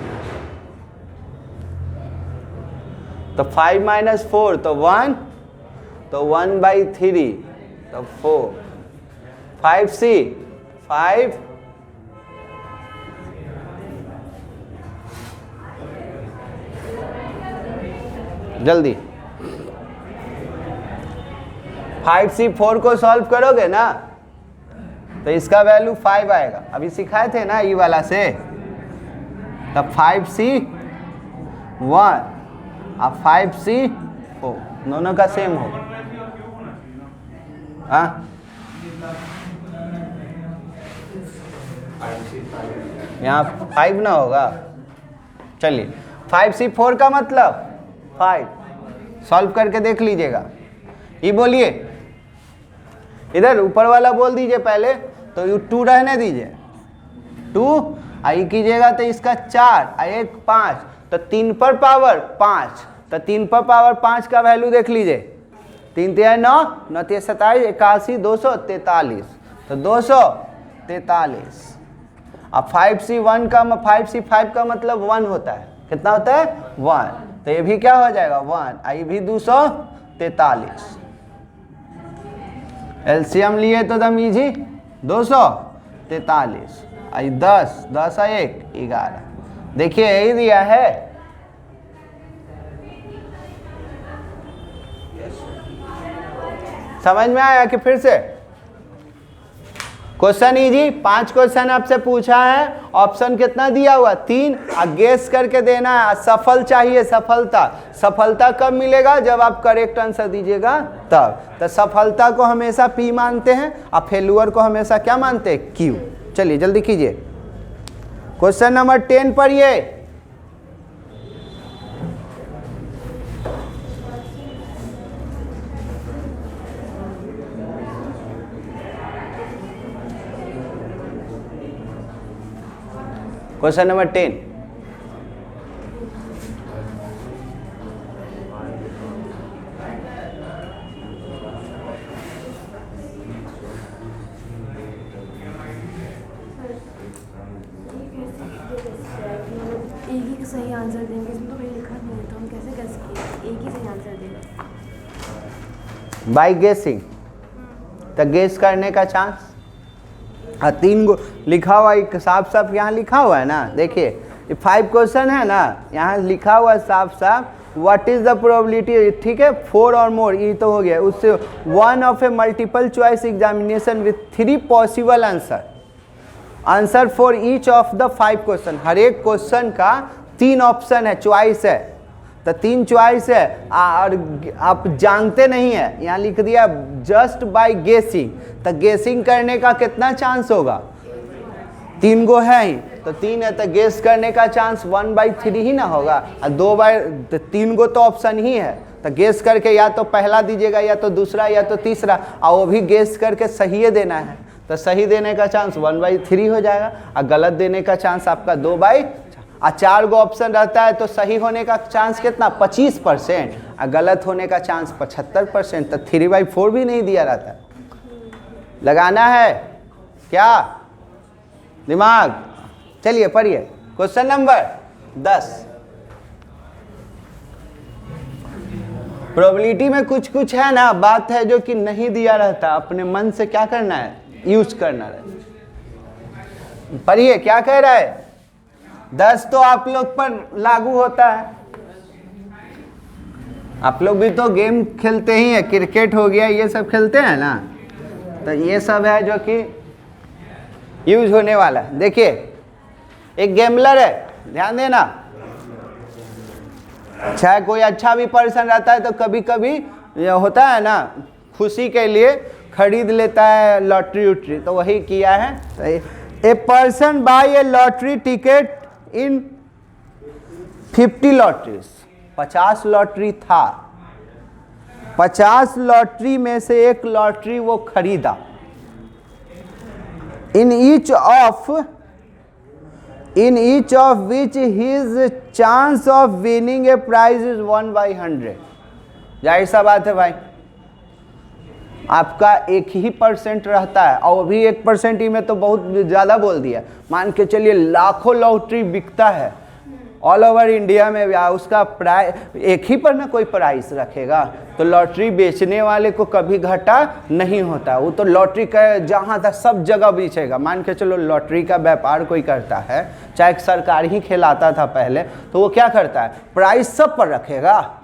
तो 5 - 4 तो 1, तो 1/3, तो 4, 5C 5, जल्दी 5C 4 को सॉल्व करोगे ना, तो इसका वैल्यू 5 आएगा, अभी सिखाए थे ना ये वाला से। तब 5C 1 और 5C 4 दोनों का सेम होगा, हाँ यहाँ 5 ना होगा। चलिए 5C 4 का मतलब 5, सॉल्व करके देख लीजिएगा। ये बोलिए, इधर ऊपर वाला बोल दीजिए पहले, तो यू 2 रहने दीजिए, 2 आई कीजिएगा तो इसका 4 और 1 5, तो 3 पर पावर 5, तो 3 पर पावर 5 का वैल्यू देख लीजिए, 3 × 9, 9 × 27, 81, 243, तो 243। अब 5C 5 का मतलब 1 होता है, कितना होता है 1, तो ये भी क्या हो जाएगा 1, आई भी 243। एलसीएम लिए तो दम इजी 243, आई 10, 10 और 1 11, देखिए यही दिया है। समझ में आया कि फिर से क्वेश्चन इजी, 5 क्वेश्चन आपसे पूछा है, ऑप्शन कितना दिया हुआ 3, गेस करके देना है। सफल चाहिए, सफलता। सफलता कब मिलेगा? जब आप करेक्ट आंसर दीजिएगा तब। तो सफलता को हमेशा P मानते हैं और फेल्यूर को हमेशा क्या मानते हैं? Q। चलिए जल्दी कीजिए, क्वेश्चन नंबर 10 पढ़िए। Question number 10। एक ही सही आंसर देंगे, इसमें तो कहीं लिखा नहीं है, तो हम कैसे कह सकते एक ही सही आंसर देगा? बाई गेसिंग। तो गेस करने का चांस 3 गो लिखा हुआ, एक साफ साफ यहाँ लिखा हुआ है ना, देखिए ये 5 क्वेश्चन है ना, यहाँ लिखा हुआ है साफ साफ, व्हाट इज द प्रोबेबिलिटी, ठीक है, 4 और मोर, ये तो हो गया। उससे 1 of a multiple choice examination with 3 possible answer, answer for each of the 5 question. हर एक क्वेश्चन का 3 ऑप्शन है, चॉइस है, तो 3 चॉइस है और आप जानते नहीं है, यहाँ लिख दिया जस्ट बाय गेसिंग। तो गेसिंग करने का कितना चांस होगा? 3 गो है ही, तो 3 है तो गेस करने का चांस 1/3 ही ना होगा, और 3 गो तो ऑप्शन ही है, तो गेस करके या तो पहला दीजिएगा या तो दूसरा या तो तीसरा, और वो भी गेस करके सही देना है, तो सही देने का चांस 1/3 हो जाएगा, और गलत देने का चांस आपका 2/4। 4 गो ऑप्शन रहता है तो सही होने का चांस कितना? 25%, और गलत होने का चांस 75%, तो 3/4 भी नहीं दिया रहता है। लगाना है क्या दिमाग? चलिए पढ़िए क्वेश्चन नंबर 10। प्रोबेबिलिटी में कुछ कुछ है ना, बात है जो कि नहीं दिया रहता, अपने मन से क्या करना है? यूज करना है। पढ़िए क्या कह रहा है? 10 तो आप लोग पर लागू होता है, आप लोग भी तो गेम खेलते ही है, क्रिकेट हो गया, ये सब खेलते हैं ना, तो ये सब है जो कि यूज होने वाला है। देखिए एक गेमलर है, ध्यान देना, चाहे कोई अच्छा भी पर्सन रहता है तो कभी कभी ये होता है ना, खुशी के लिए खरीद लेता है लॉटरी उटरी, तो वही किया है। A person buy a lottery ticket in 50 lotteries, 50 lottery था, 50 लॉटरी में से एक लॉटरी वो खरीदा। In each of which his chance of winning a prize is 1/100। जाहिर सा बात है भाई, आपका 1% रहता है, और भी 1% ही में तो बहुत ज़्यादा बोल दिया। मान के चलिए लाखों लॉटरी बिकता है ऑल ओवर इंडिया में, उसका प्राइस एक ही पर ना कोई प्राइस रखेगा, तो लॉटरी बेचने वाले को कभी घाटा नहीं होता, वो तो लॉटरी का जहाँ था सब जगह बेचेगा। मान के चलो लॉटरी का व्यापार कोई करता है, चाहे सरकार ही खिलाता था पहले, तो वो क्या करता है? प्राइस सब पर रखेगा।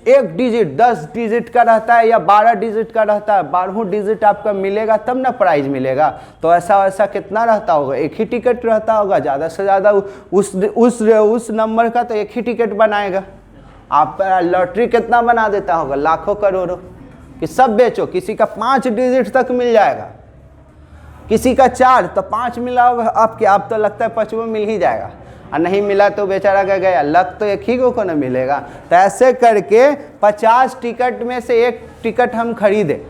1 डिजिट 10 डिजिट का रहता है या 12 डिजिट का रहता है, 12 डिजिट आपका मिलेगा तब ना प्राइज मिलेगा। तो ऐसा कितना रहता होगा? 1 ही टिकट रहता होगा, ज़्यादा से ज़्यादा उस नंबर का तो 1 ही टिकट बनाएगा। आप लॉटरी कितना बना देता होगा? लाखों करोड़ों, कि सब बेचो, किसी का 5 डिजिट तक मिल जाएगा, किसी का 4, तो 5 मिला होगा आपके, आप तो लगता है 5वां मिल ही जाएगा, और नहीं मिला तो बेचारा क्या गया, लक तो 1 ही को ना मिलेगा। तो ऐसे करके 50 टिकट में से 1 टिकट हम खरीदे,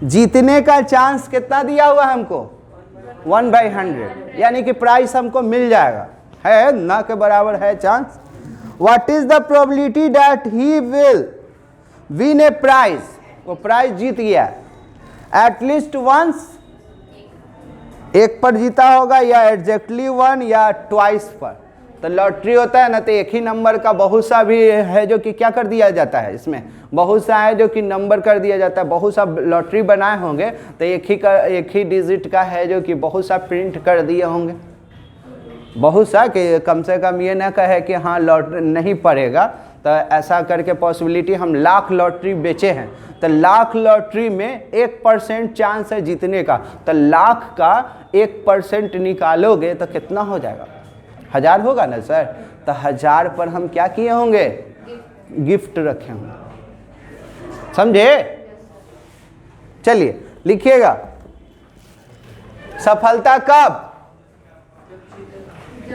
जीतने का चांस कितना दिया हुआ हमको? 1/100, यानी कि प्राइस हमको मिल जाएगा, है ना के बराबर है chance. What is the probability that he will win a prize? वो प्राइज जीत गया एटलीस्ट वंस, 1 पर जीता होगा, या एग्जैक्टली 1 या ट्वाइस पर। तो लॉटरी होता है ना, तो 1 ही नंबर का बहुत सा भी है जो कि क्या कर दिया जाता है, इसमें बहुत सा है जो कि नंबर कर दिया जाता है। बहुत सा लॉटरी बनाए होंगे तो 1 ही डिजिट का है जो कि बहुत सा प्रिंट कर दिए होंगे, बहुत सा, कि कम से कम ये ना कहे कि हाँ लॉटरी नहीं पड़ेगा, तो ऐसा करके पॉसिबिलिटी हम लाख लॉटरी बेचे हैं, तो लाख लॉटरी में 1% चांस है जीतने का, तो लाख का 1% निकालोगे तो कितना हो जाएगा? 1000 होगा ना सर। तो 1000 पर हम क्या किए होंगे? गिफ्ट रखे होंगे। समझे? चलिए लिखिएगा, सफलता कब?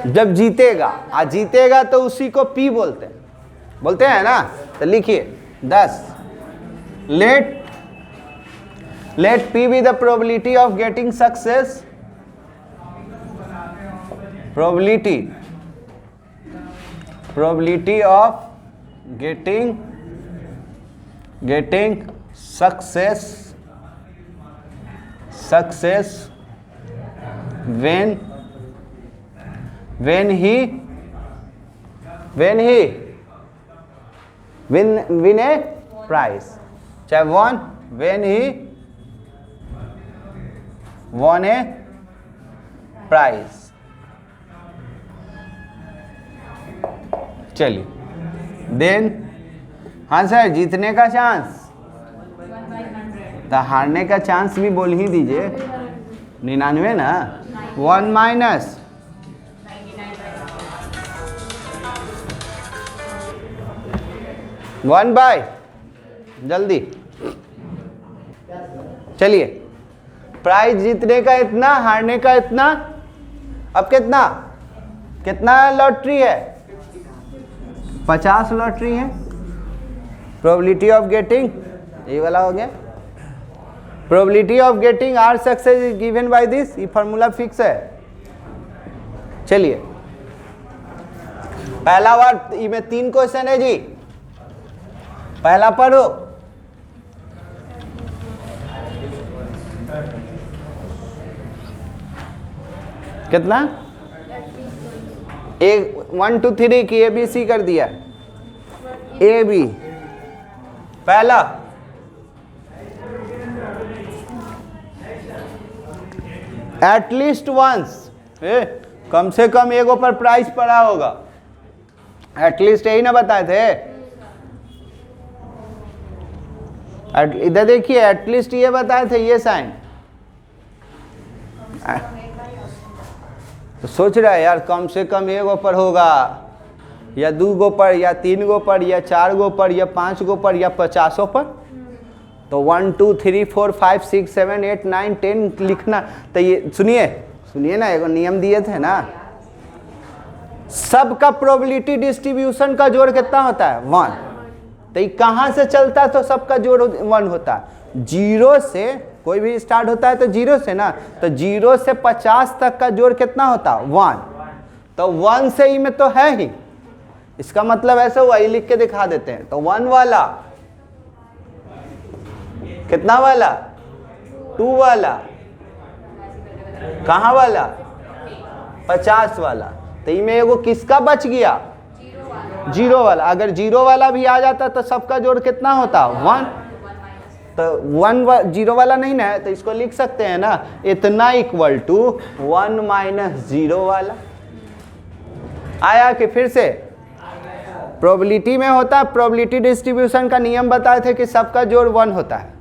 जब जीतेगा। जीतेगा तो उसी को पी बोलते हैं ना। तो लिखिए 10, late P be the probability of getting success, probability of getting success when he win a prize, चाहे when he won a prize। चलिए देन, हाँ सर, जीतने का चांस, तो हारने का चांस भी बोल ही दीजिए। 99 ना, 1 माइनस 1 बाय, जल्दी चलिए, प्राइज जीतने का इतना, हारने का इतना। अब कितना लॉटरी है? 50 लॉटरी है। प्रोबेबिलिटी ऑफ गेटिंग, ये वाला हो गया। Probability of getting r success is given by this, ये फॉर्मूला फिक्स है। चलिए पहला बार इसमें 3 क्वेश्चन है जी, पहला पढ़ो। कितना? 1 2 3 की ABC कर दिया। AB पहला, एटलीस्ट वंस, कम से कम एगो पर प्राइस पड़ा होगा। एटलीस्ट यही ना बताए थे। इधर देखिए, एटलीस्ट ये बताए थे, ये साइन। तो सोच रहा है यार कम से कम एगो पर होगा, या 2 गो पर, या 3 गो पर, या 4 गो पर, या 5 गो पर, या 50 पर। तो 1 2 3 4 5 6 7 8 9 10 लिखना। तो ये सुनिए ना, एगो नियम दिए थे ना, सबका प्रोबेबिलिटी डिस्ट्रीब्यूशन का जोड़ कितना होता है? 1। तो ये कहाँ से चलता है? तो सबका जोड़ 1 होता है। 0 से कोई भी स्टार्ट होता है तो 0 से ना, तो 0 से 50 तक का जोड़ कितना होता है? 1। तो 1 से ही में तो है ही, इसका मतलब ऐसा हुआ, ये लिख के दिखा देते हैं। तो 1 वाला, कितना वाला? 2 वाला, कहाँ वाला? 50 वाला। तो इनमें एगो किसका बच गया? 0 वाला। अगर 0 वाला भी आ जाता तो सबका जोड़ कितना होता? 1। तो 0 वाला नहीं ना, तो इसको लिख सकते हैं ना, इतना इक्वल टू 1 माइनस 0 वाला। आया कि फिर से? प्रोबेबिलिटी में होता है, प्रोबेबिलिटी डिस्ट्रीब्यूशन का नियम बताए थे कि सबका जोड़ 1 होता है।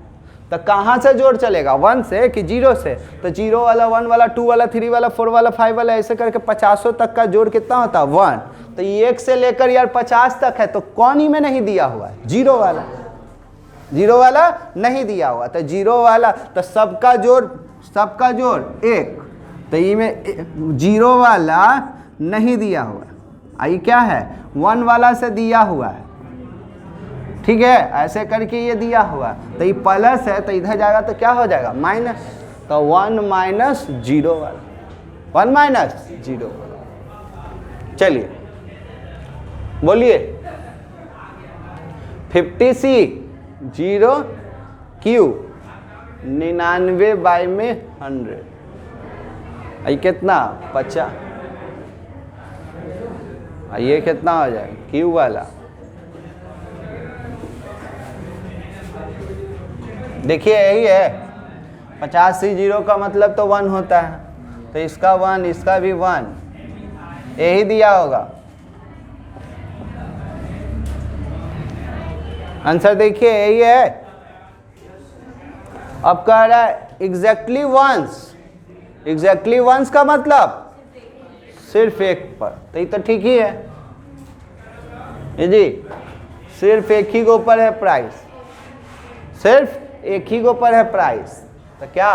तो कहाँ से जोड़ चलेगा? 1 से कि 0 से? तो 0 वाला, 1 वाला, 2 वाला, 3 वाला, 4 वाला, 5 वाला, ऐसे करके 50 तक का जोड़ कितना होता है? 1। तो 1 से लेकर यार 50 तक है, तो कौन ही में नहीं दिया हुआ है? 0 वाला। 0 वाला नहीं दिया हुआ, तो 0 वाला, तो सबका जोड़ 1। तो ये में 0 वाला नहीं दिया हुआ, ये क्या है? 1 वाला से दिया हुआ है। ठीक है, ऐसे करके ये दिया हुआ, तो ये प्लस है, तो इधर जाएगा तो क्या हो जाएगा? माइनस। तो 1 माइनस 0 वाला, 1 माइनस 0 वाला। चलिए बोलिए, 50C 0 Q 99 बाई में 100, ये कितना? 50। ये कितना हो जाएगा? Q वाला। देखिए यही है, 50C 0 का मतलब तो 1 होता है, तो इसका 1, इसका भी 1, यही दिया होगा। आंसर देखिए यही है। अब कह रहा है एग्जैक्टली वंस। एग्जैक्टली वंस का मतलब सिर्फ एक पर, तो ये तो ठीक ही है ये जी। सिर्फ एक ही के ऊपर है प्राइस, सिर्फ एक ही के ऊपर है प्राइस, तो क्या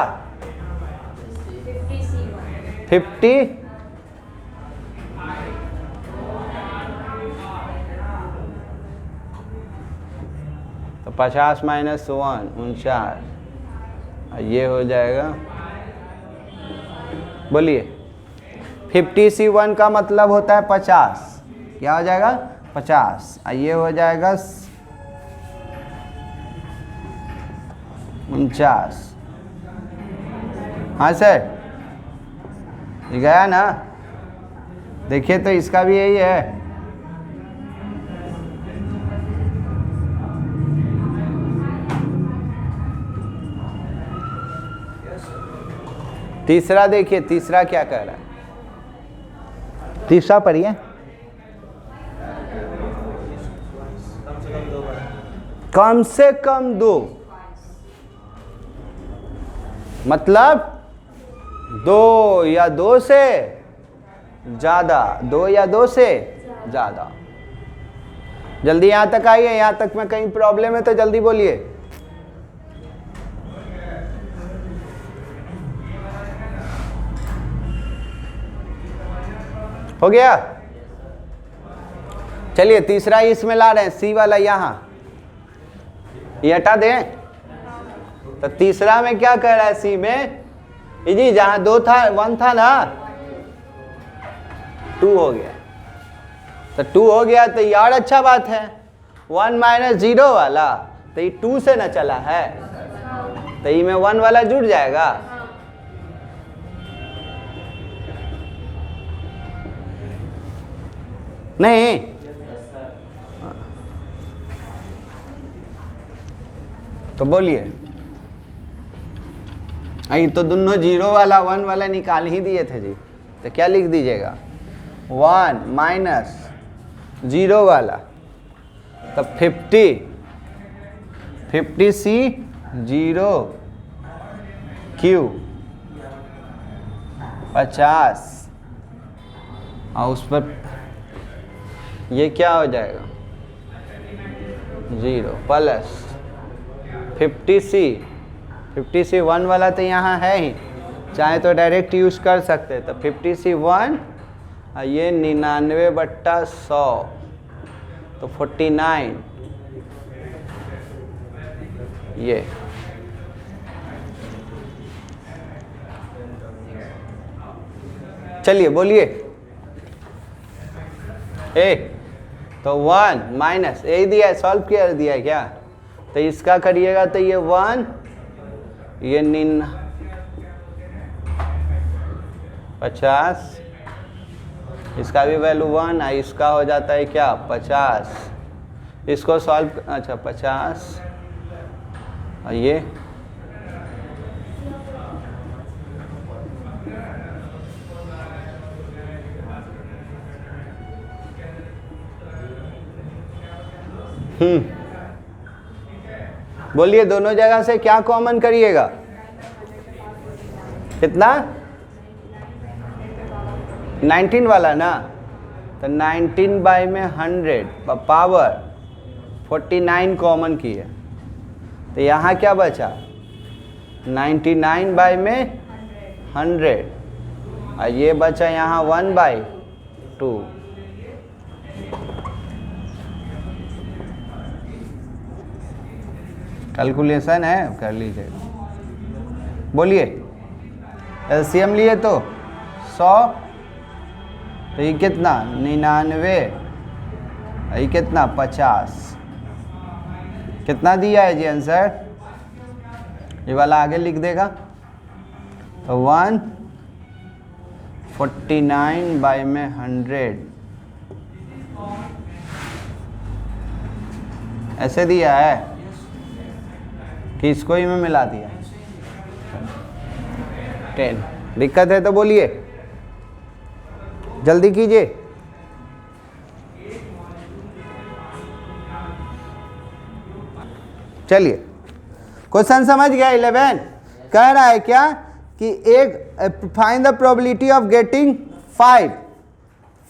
50 तो 50 माइनस 1 49, ये हो जाएगा। बोलिए 50C1 का मतलब होता है 50, क्या हो जाएगा 50, ये हो जाएगा 49। हाँ सर ये गया ना, देखिए तो इसका भी यही है। तीसरा देखिए, तीसरा क्या कह रहा है, तीसरा पढ़िए। कम से कम 2, मतलब 2 या 2 से ज़्यादा, 2 या 2 से ज़्यादा। जल्दी यहाँ तक आइए, यहाँ तक में कहीं प्रॉब्लम है तो जल्दी बोलिए। हो गया? चलिए तीसरा इसमें ला रहे हैं, सी वाला यहाँ, ये हटा दें। तो तीसरा में क्या कह रहा है सी में, जी जहां 2 था 1 था ना, 2 हो गया। तो 2 हो गया तो ये और अच्छा बात है। 1 माइनस 0 वाला तो ये 2 से ना चला है, तो ये में 1 वाला जुड़ जाएगा। नहीं तो बोलिए, आई तो दोनों 0 वाला 1 वाला निकाल ही दिए थे जी, तो क्या लिख दीजिएगा 1 माइनस 0 वाला, तो 50C 0 Q 50, और उस पर ये क्या हो जाएगा 0 प्लस 50C 1 वाला तो यहाँ है ही, चाहे तो डायरेक्ट यूज़ कर सकते हैं। तो 50C 1 और ये 99/100 तो 49, ये चलिए बोलिए। ए तो 1 माइनस ए दिया है, सॉल्व किया दिया है क्या, तो इसका करिएगा तो ये 1, ये 50, इसका भी वैल्यू 1 है, इसका हो जाता है क्या 50, इसको सॉल्व, अच्छा 50 और ये बोलिए दोनों जगह से क्या कॉमन करिएगा, कितना 19 वाला ना, तो 19/100 पावर 49 कॉमन किए, तो यहाँ क्या बचा 99/100 और ये बचा यहाँ 1/2। कैलकुलेशन है, कर लीजिए। बोलिए एलसीएम लिए तो 100, तो ये कितना 99, ये कितना 50, कितना दिया है जी आंसर, ये वाला आगे लिख देगा, तो 149/100 ऐसे दिया है कि इसको ही में मिला दिया 10। दिक्कत है तो बोलिए, जल्दी कीजिए। चलिए क्वेश्चन समझ गया 11। कह रहा है क्या कि एक find the probability of getting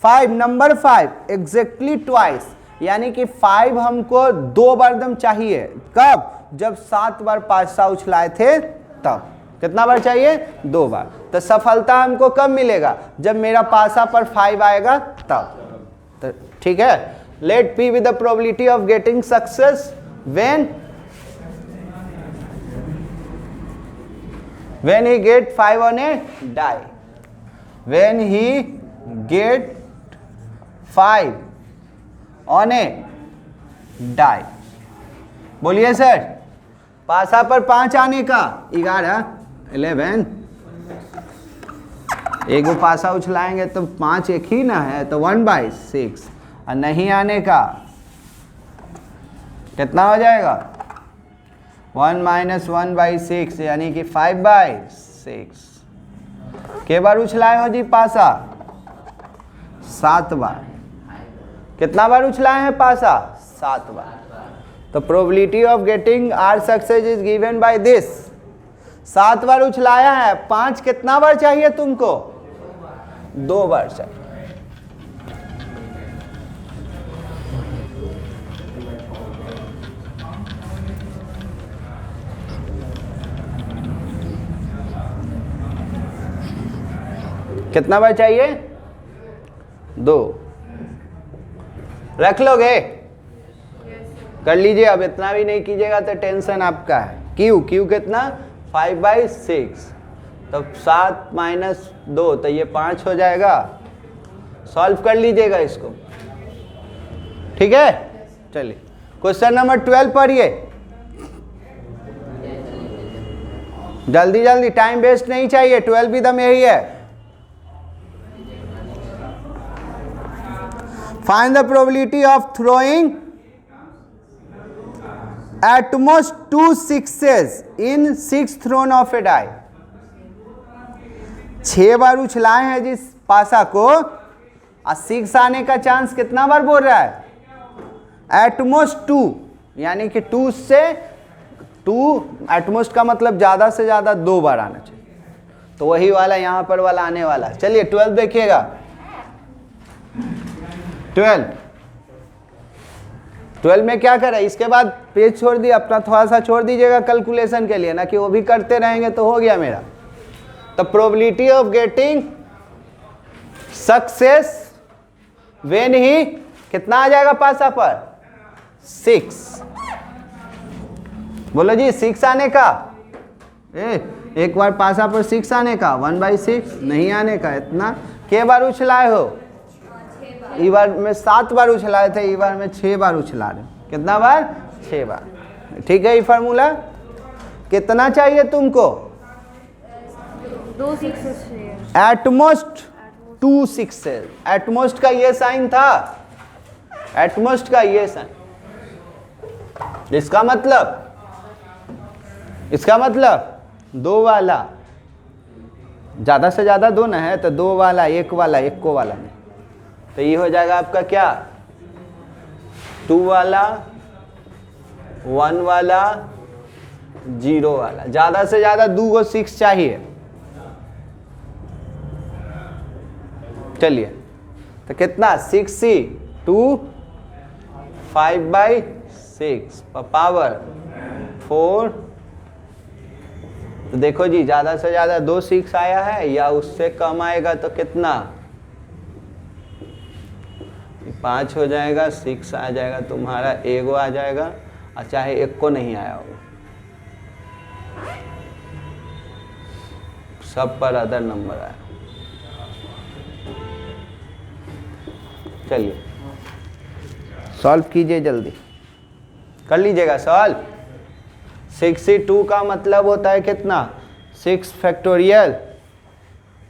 5 number 5 exactly twice, यानी कि 5 हमको 2 बार दम चाहिए। कब? जब 7 बार पासा उछलाए थे तब। कितना बार चाहिए? 2 बार। तो सफलता हमको कब मिलेगा? जब मेरा पासा पर 5 आएगा तब। तो ठीक है, let p with the probability of getting success when he get 5 on a die, when he get 5 on a die। बोलिए सर, पासा पर 5 आने का 11 11, एक वो पासा उछलाएंगे तो 5 एक ही ना है, तो 1/6। और नहीं आने का कितना हो जाएगा? 1 - 1/6, यानी कि 5/6। के बार उछलाए हो जी पासा? 7 बार। कितना बार उछलाए हैं पासा? 7 बार। तो probability of getting r success is given by this. 7 बार उछलाया है, 5 कितना बार चाहिए तुमको? 2 बार चाहिए। कितना बार चाहिए? 2। रख लोगे? कर लीजिए। अब इतना भी नहीं कीजिएगा तो टेंशन आपका है। क्यू कितना? 5/6। तो 7 - 2, तो ये 5 हो जाएगा। सॉल्व कर लीजिएगा इसको, ठीक है। चलिए क्वेश्चन नंबर 12 पढ़िए। जल्दी जल्दी, टाइम वेस्ट नहीं चाहिए। 12 भी दम यही है। Find the probability of throwing at most 2 6s in 6 thrown of a die। 6 बार उछलाए हैं जिस पासा को, और 6 आने का चांस कितना बार बोल रहा है? एटमोस्ट 2, यानी कि 2 से 2, एटमोस्ट का मतलब ज्यादा से ज्यादा 2 बार आना चाहिए। तो वही वाला यहाँ पर वाला आने वाला। चलिए 12 देखिएगा। 12 में क्या करें? इसके बाद पेज छोड़ दिया अपना, थोड़ा सा छोड़ दीजिएगा कैलकुलेशन के लिए ना, कि वो भी करते रहेंगे तो हो गया मेरा। तो probability of getting success when he कितना आ जाएगा पासा पर? 6। बोलो जी, 6 आने का। एक बार पासा पर 6 आने का, 1/6। नहीं आने का इतना। के बार उछलाए हो? ई बार में 7 बार उछलाए थे, ई बार में 6 बार उछला रहे। कितना बार? 6 बार। ठीक है, ये फार्मूला। कितना चाहिए तुमको? 2 6 एटमोस्ट 2 6। एटमोस्ट का ये साइन था, एटमोस्ट का ये साइन। इसका मतलब 2 वाला, ज्यादा से ज्यादा 2 ना है, तो 2 वाला, 1 वाला, 1 को वाला नहीं। तो ये हो जाएगा आपका क्या? 2 वाला, 1 वाला, 0 वाला। ज्यादा से ज्यादा 2 6 चाहिए। चलिए तो कितना? 6c 2 5/6 power 4। तो देखो जी, ज्यादा से ज्यादा 2 6 आया है, या उससे कम आएगा तो कितना? 5 हो जाएगा, 6 आ जाएगा तुम्हारा, 1 आ जाएगा, और चाहे 1 को नहीं आया होगा, सब पर अदर नंबर आया। चलिए सॉल्व कीजिए, जल्दी कर लीजिएगा सॉल्व। 62 का मतलब होता है कितना? 6 फैक्टोरियल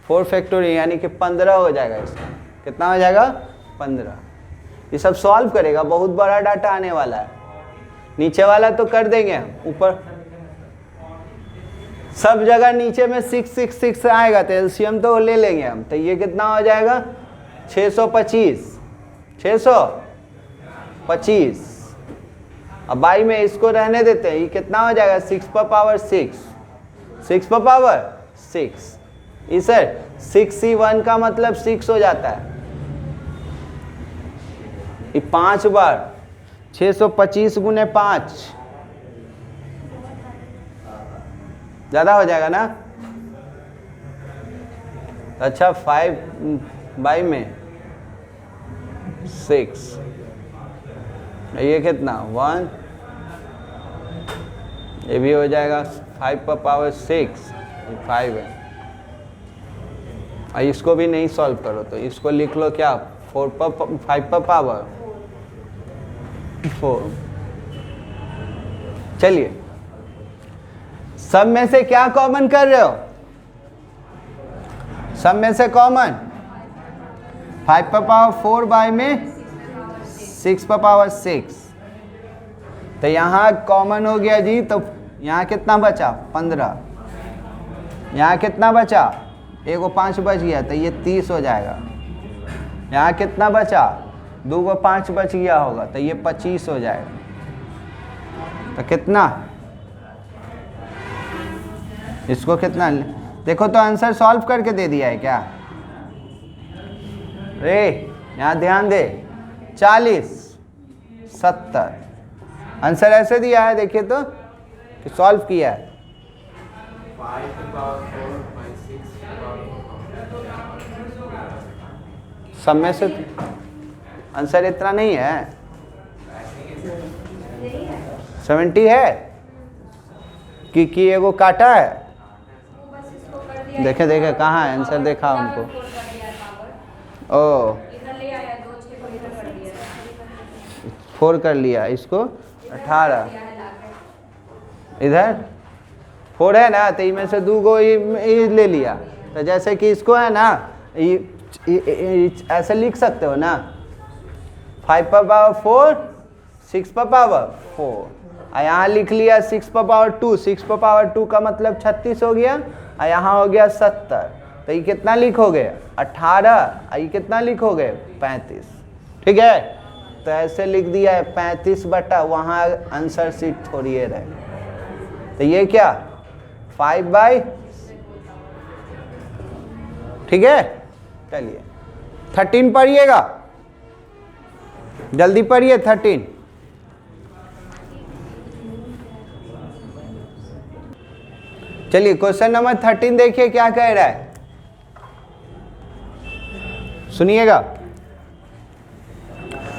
4 फैक्टोरियल, यानी कि 15 हो जाएगा। इसका कितना हो जाएगा? 15। ये सब सॉल्व करेगा, बहुत बड़ा डाटा आने वाला है। नीचे वाला तो कर देंगे हम, ऊपर सब जगह नीचे में 6 6 6 आएगा, तो एलसीएम तो ले लेंगे हम। तो ये कितना हो जाएगा? 625 625। अब बाई में इसको रहने देते हैं, ये कितना हो जाएगा 6 पर पावर 6, 6 पर पावर 6, इसे 6c1 का मतलब 6 हो जाता है, ये 5 बार 625 गुने 5 ज़्यादा हो जाएगा ना। अच्छा 5 बाई में 6, ये कितना 1, ये भी हो जाएगा 5 पर पावर 6, ये 5 है। और इसको भी नहीं सॉल्व करो तो इसको लिख लो क्या 5 पर पावर 4। चलिए सब में से क्या कॉमन कर रहे हो, सब में से कॉमन 5 पर पावर 4 बाई में 6 पर पावर 6, तो यहाँ कॉमन हो गया जी, तो यहाँ कितना बचा 15, यहाँ कितना बचा, एक को 5 बच गया तो ये 30 हो जाएगा, यहाँ कितना बचा 2 को 5 बच गया होगा तो ये 25 हो जाएगा, तो कितना, इसको कितना देखो तो आंसर सॉल्व करके दे दिया है क्या रे, यहाँ ध्यान दे 40 70 आंसर ऐसे दिया है, देखिए तो कि सॉल्व किया है। सब में से आंसर इतना नहीं है, 70 है कि एगो काटा है, देखे देखे कहाँ है आंसर, देखा उनको, ओ 4 कर लिया, इसको 18, इधर 4 है ना, तो इनमें से 2 को ये ले लिया, तो जैसे कि इसको है ना ऐसे लिख सकते हो ना 5 पर पावर 4 6 पर पावर 4, और यहाँ लिख लिया 6 पर पावर 2, 6 पर पावर 2 का मतलब 36 हो गया, और यहाँ हो गया 70, तो ये कितना लिखोगे 18, ये कितना लिखोगे 35, ठीक है, तो ऐसे लिख दिया है 35 बटा, वहाँ आंसर सीट थोड़ी है रहे, तो ये क्या 5 बाई, ठीक है। चलिए 13 पढ़िएगा, जल्दी पढ़िए 13। चलिए क्वेश्चन नंबर 13 देखिए क्या कह रहा है, सुनिएगा।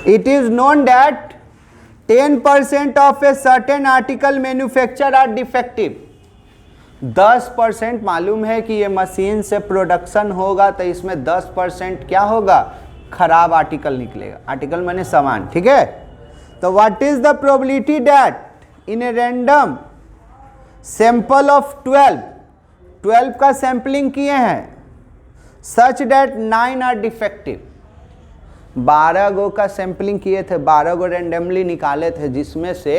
It is known that 10% of a certain article manufacture are defective, 10% मालूम है कि ये मशीन से प्रोडक्शन होगा तो इसमें 10% क्या होगा, खराब आर्टिकल निकलेगा, आर्टिकल माने सामान, ठीक है। तो what is the probability that in a random sample of 12 का सैंपलिंग किए हैं, सच दैट 9 आर डिफेक्टिव, 12 गो का सैंपलिंग किए थे, 12 गो रैंडमली निकाले थे, जिसमें से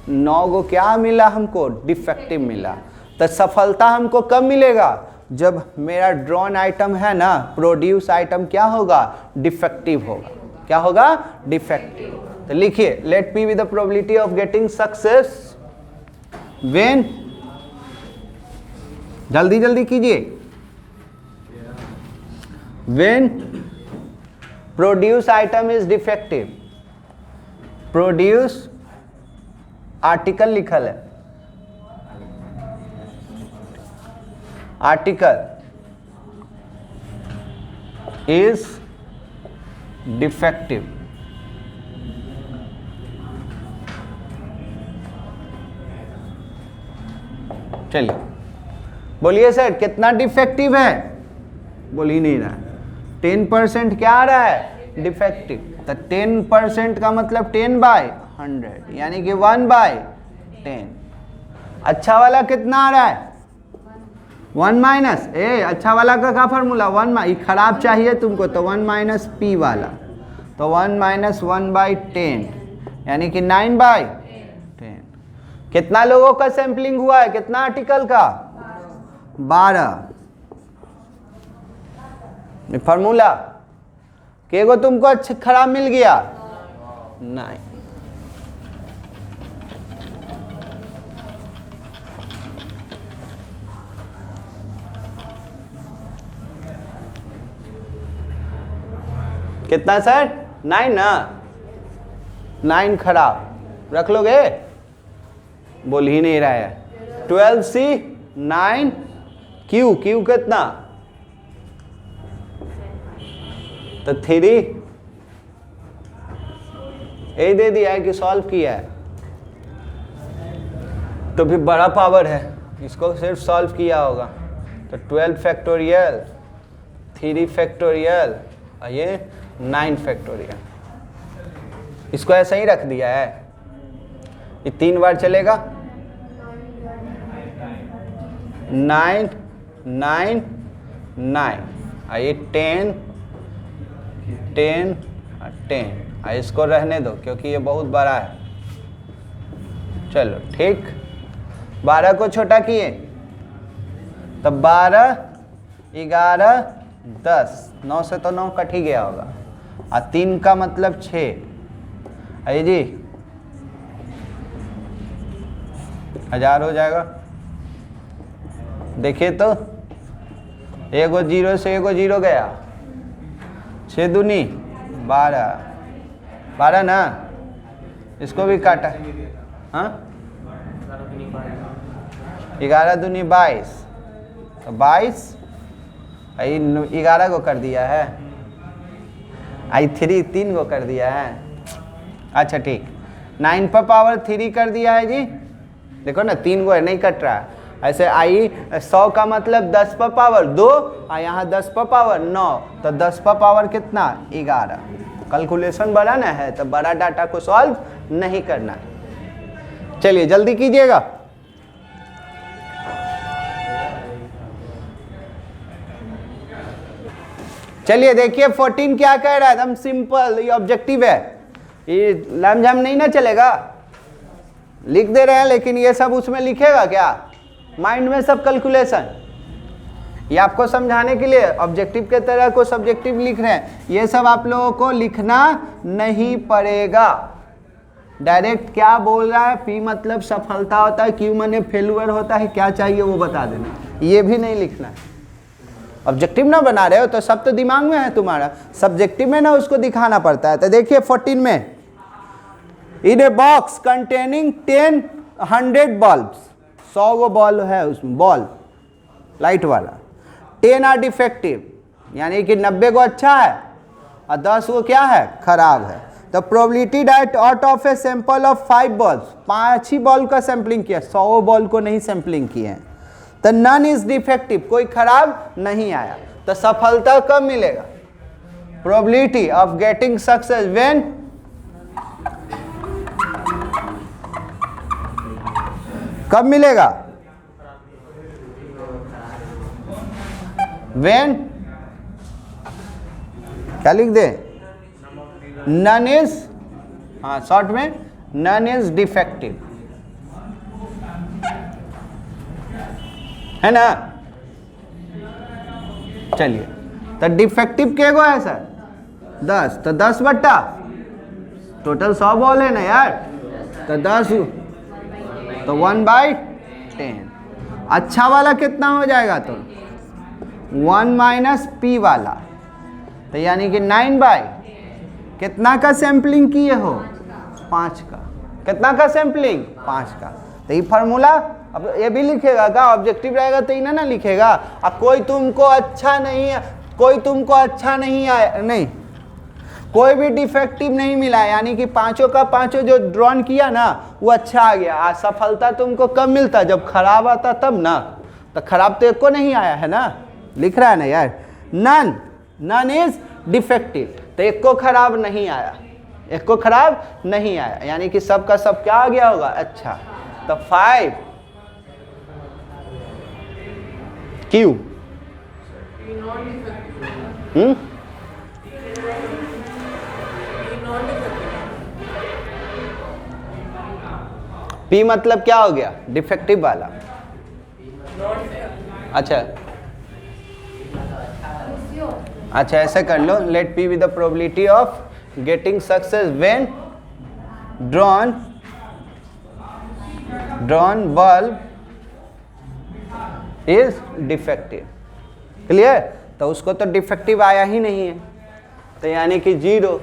9 गो क्या मिला हमको, डिफेक्टिव मिला। तो सफलता हमको कब मिलेगा, जब मेरा ड्रॉन आइटम है ना, प्रोड्यूस आइटम क्या होगा, डिफेक्टिव होगा, क्या होगा, डिफेक्टिव। तो लिखिए let p with the probability of getting success when, जल्दी जल्दी कीजिए, when produce item is defective, produce article लिखल है, आर्टिकल इज डिफेक्टिव, चलिए बोलिए सर कितना डिफेक्टिव है, बोल ही नहीं रहा है, 10% क्या आ रहा है, डिफेक्टिव, तो 10% का मतलब 10 बाई 100 यानी कि 1 बाई 10। अच्छा वाला कितना आ रहा है, 1 माइनस, अच्छा वाला का क्या फार्मूला, 1 खराब चाहिए तुमको तो 1 माइनस पी वाला, तो 1 माइनस 1 बाई 10 यानी कि 9 बाई 10। कितना लोगों का सैंपलिंग हुआ है, कितना आर्टिकल का, 12। फार्मूला केगो तुमको अच्छा खराब मिल गया, नहीं, कितना सर? 9 ना, 9 खराब रख लोगे? बोल ही नहीं रहा है। 12C 9 Q कितना? तो 3 ये दे दिया है कि सॉल्व किया है, तो फिर बड़ा पावर है, इसको सिर्फ सॉल्व किया होगा। तो 12 फैक्टोरियल, 3 फैक्टोरियल और ये 9 फैक्टोरियल, इसको ऐसा ही रख दिया है। ये 3 बार चलेगा, 9 9 9 और ये 10 10 10, इसको रहने दो क्योंकि ये बहुत बड़ा है। चलो ठीक, 12 को छोटा किए तो 12 11 10, 9 से तो 9 कट ही गया होगा, और 3 का मतलब 6। अरे जी 1000 हो जाएगा। देखिए तो एगो 0 से एगो 0 गया, 6 दूनी 12 12 ना, इसको भी काटा। हाँ 11 दूनी 22, तो 22 11 को कर दिया है, 3 को कर दिया है। अच्छा ठीक, 9 पर पावर 3 कर दिया है जी। देखो ना 3 को नहीं कट रहा है। ऐसे 100 का मतलब 10 पर पावर 2 और यहाँ 10 पर पावर 9, तो 10 पर पावर कितना? 11। कैलकुलेशन बड़ा ना है तो बड़ा डाटा को सॉल्व नहीं करना। चलिए जल्दी कीजिएगा। चलिए देखिए 14 क्या कह रहा है, एकदम सिंपल, ये ऑब्जेक्टिव है, ये लमझम नहीं ना चलेगा। लिख दे रहे हैं लेकिन ये सब उसमें लिखेगा क्या? माइंड में सब कैलकुलेशन, ये आपको समझाने के लिए ऑब्जेक्टिव के तरह को सब्जेक्टिव लिख रहे हैं। ये सब आप लोगों को लिखना नहीं पड़ेगा। डायरेक्ट क्या बोल रहा है, P मतलब सफलता होता है, Q माने फेलुअर होता है, क्या चाहिए वो बता देना, ये भी नहीं लिखना है। ऑब्जेक्टिव ना बना रहे हो तो सब तो दिमाग में है तुम्हारा, सब्जेक्टिव में ना उसको दिखाना पड़ता है। तो देखिए 14 में, in a box containing 100 bulbs, 100 good ball है उसमें, बॉल लाइट वाला, 10 आर डिफेक्टिव, यानी कि 90 गो अच्छा है और 10 गो क्या है? खराब है। तो probability that out of a sample of 5 balls, 5 he ball का सैंपलिंग किया, 100 बॉल को नहीं सैंपलिंग किए हैं, तो नन इज डिफेक्टिव, कोई खराब नहीं आया। तो सफलता कब मिलेगा? Probability of getting success when कब मिलेगा? व्हेन क्या लिख दे? नन इज, हाँ शॉर्ट में नन इज डिफेक्टिव, है ना। चलिए तो डिफेक्टिव के गो है सर? 10, तो 10 बट्टा टोटल 100 बॉल है ना यार, तो 10, तो 1/10। अच्छा वाला कितना हो जाएगा? तो 1 माइनस P वाला, तो यानी कि 9 कितना का सैंपलिंग किए हो? 5 का। कितना का सैंपलिंग? 5 का। तो ये फार्मूला अब ये भी लिखेगा का, ऑब्जेक्टिव रहेगा तो इन्हें ना लिखेगा। अब कोई तुमको अच्छा नहीं आया, नहीं कोई भी डिफेक्टिव नहीं मिला, यानी कि 5 का 5 जो ड्रॉन किया ना वो अच्छा आ गया। आज सफलता तुमको कब मिलता? जब खराब आता तब ना, तो खराब तो एक को नहीं आया है ना, लिख रहा है ना यार। नन इज डिफेक्टिव, तो एक को खराब नहीं आया, एक को खराब नहीं आया, यानी कि सब का सब क्या आ गया होगा? अच्छा। तो 5 Q P मतलब क्या हो गया? डिफेक्टिव वाला। अच्छा ऐसे कर लो, let P with the probability of getting success when drawn bulb is defective. Clear? तो उसको तो डिफेक्टिव आया ही नहीं है, तो यानी कि 0।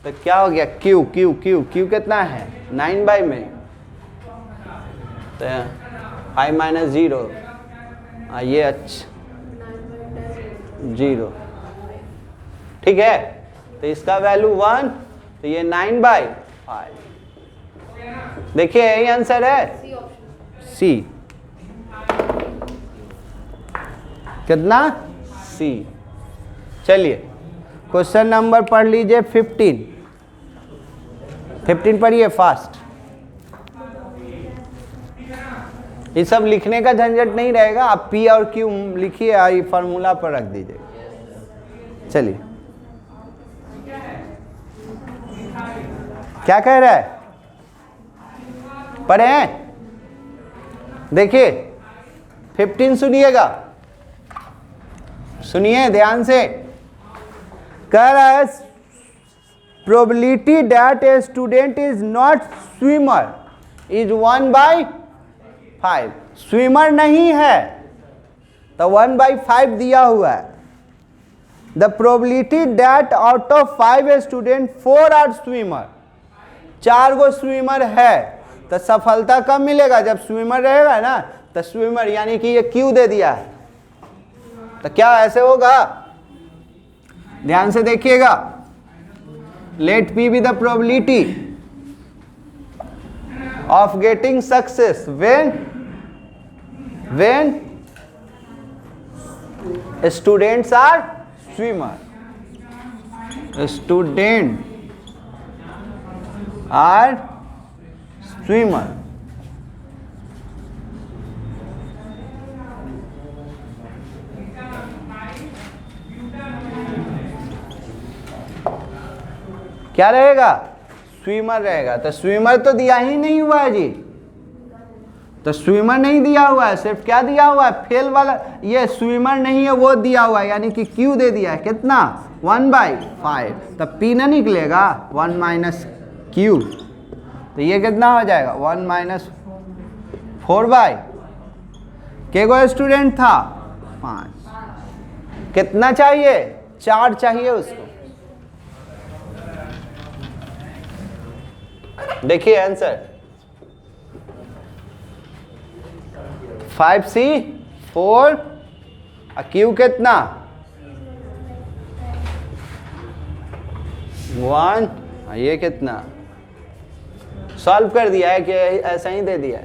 तो क्या हो गया, क्यू क्यू क्यू क्यू कितना है 9 में, तो 5 माइनस 0 ये अच्छा 0, ठीक है। तो इसका वैल्यू 1, तो ये 9/5। देखिए यही आंसर है सी। कितना सी। चलिए क्वेश्चन नंबर पढ़ लीजिए 15 पढ़िए फास्ट। ये सब लिखने का झंझट नहीं रहेगा, आप पी और क्यू लिखिए और ये फार्मूला पर रख दीजिए। चलिए क्या कह रहा है, पढ़े हैं, देखिए 15 सुनिएगा, सुनिए ध्यान से। कह रहा है probability that a student is not swimmer is 1/5। Swimmer नहीं है तो 1/5 दिया हुआ है। The probability that out of 5 student 4 are swimmer, 4 go swimmer है, तो सफलता कब मिलेगा, जब स्विमर रहेगा ना। तो स्विमर यानी कि ये क्यू दे दिया है, तो क्या ऐसे होगा, ध्यान से देखिएगा। Let P be the probability of getting success when students are swimmer. Student are swimmer. क्या रहेगा, स्विमर रहेगा। तो स्विमर तो दिया ही नहीं हुआ है जी, तो स्विमर नहीं दिया हुआ है, सिर्फ क्या दिया हुआ है, फेल वाला, ये स्विमर नहीं है वो दिया हुआ है, यानी कि क्यू दे दिया है। कितना 1/5, तब पी ना निकलेगा 1 माइनस क्यू, तो ये कितना हो जाएगा 1 माइनस 4/, के गो स्टूडेंट था 5, कितना चाहिए 4 चाहिए उसको। देखिए आंसर 5C 4 क्यू कितना 1, ये कितना सॉल्व कर दिया है कि ऐसा ही दे दिया है,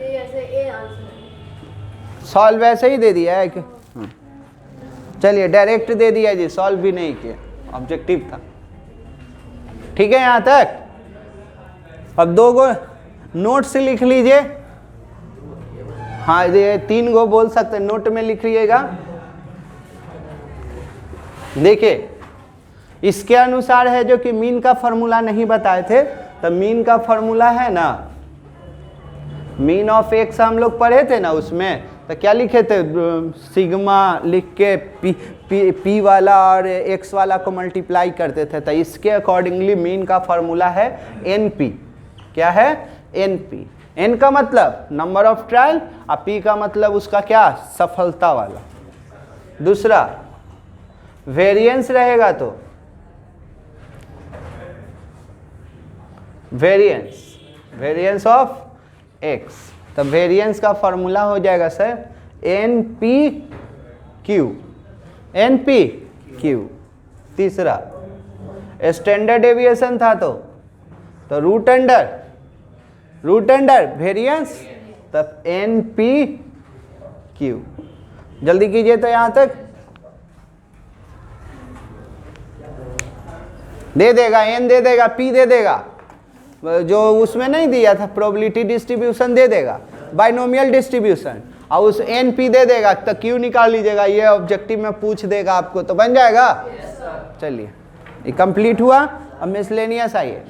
सॉल्व ऐसे ही दे दिया है कि चलिए डायरेक्ट दे दिया जी, सॉल्व भी नहीं किया, ऑब्जेक्टिव था। ठीक है यहाँ तक। अब 2 गो नोट से लिख लीजिए, हाँ ये 3 गो बोल सकते हैं, नोट में लिख लीजिएगा। देखिए इसके अनुसार है जो कि मीन का फॉर्मूला नहीं बताए थे, तो मीन का फॉर्मूला है ना, मीन ऑफ एक्स हम लोग पढ़े थे ना, उसमें तो क्या लिखे थे, सिग्मा लिख के पी वाला और एक्स वाला को मल्टीप्लाई करते थे। तो इसके अकॉर्डिंगली मीन का फॉर्मूला है NP। क्या है NP, N का मतलब नंबर ऑफ ट्रायल और P का मतलब उसका क्या, सफलता वाला। दूसरा वेरिएंस रहेगा तो वेरिएंस ऑफ x, तो वेरिएंस का फॉर्मूला हो जाएगा सर NPQ। तीसरा स्टैंडर्ड डेविएशन था तो रूट अंडर वेरिएंस, तब NPQ। जल्दी कीजिए तो यहाँ तक दे देगा, N दे देगा, P दे देगा, जो उसमें नहीं दिया था प्रोबेबिलिटी डिस्ट्रीब्यूशन दे देगा, बाइनोमियल डिस्ट्रीब्यूशन, और उस NP दे देगा, तो Q निकाल लीजिएगा, ये ऑब्जेक्टिव में पूछ देगा आपको, तो बन जाएगा। चलिए ये कंप्लीट हुआ। अब मिसलेनियस आइए।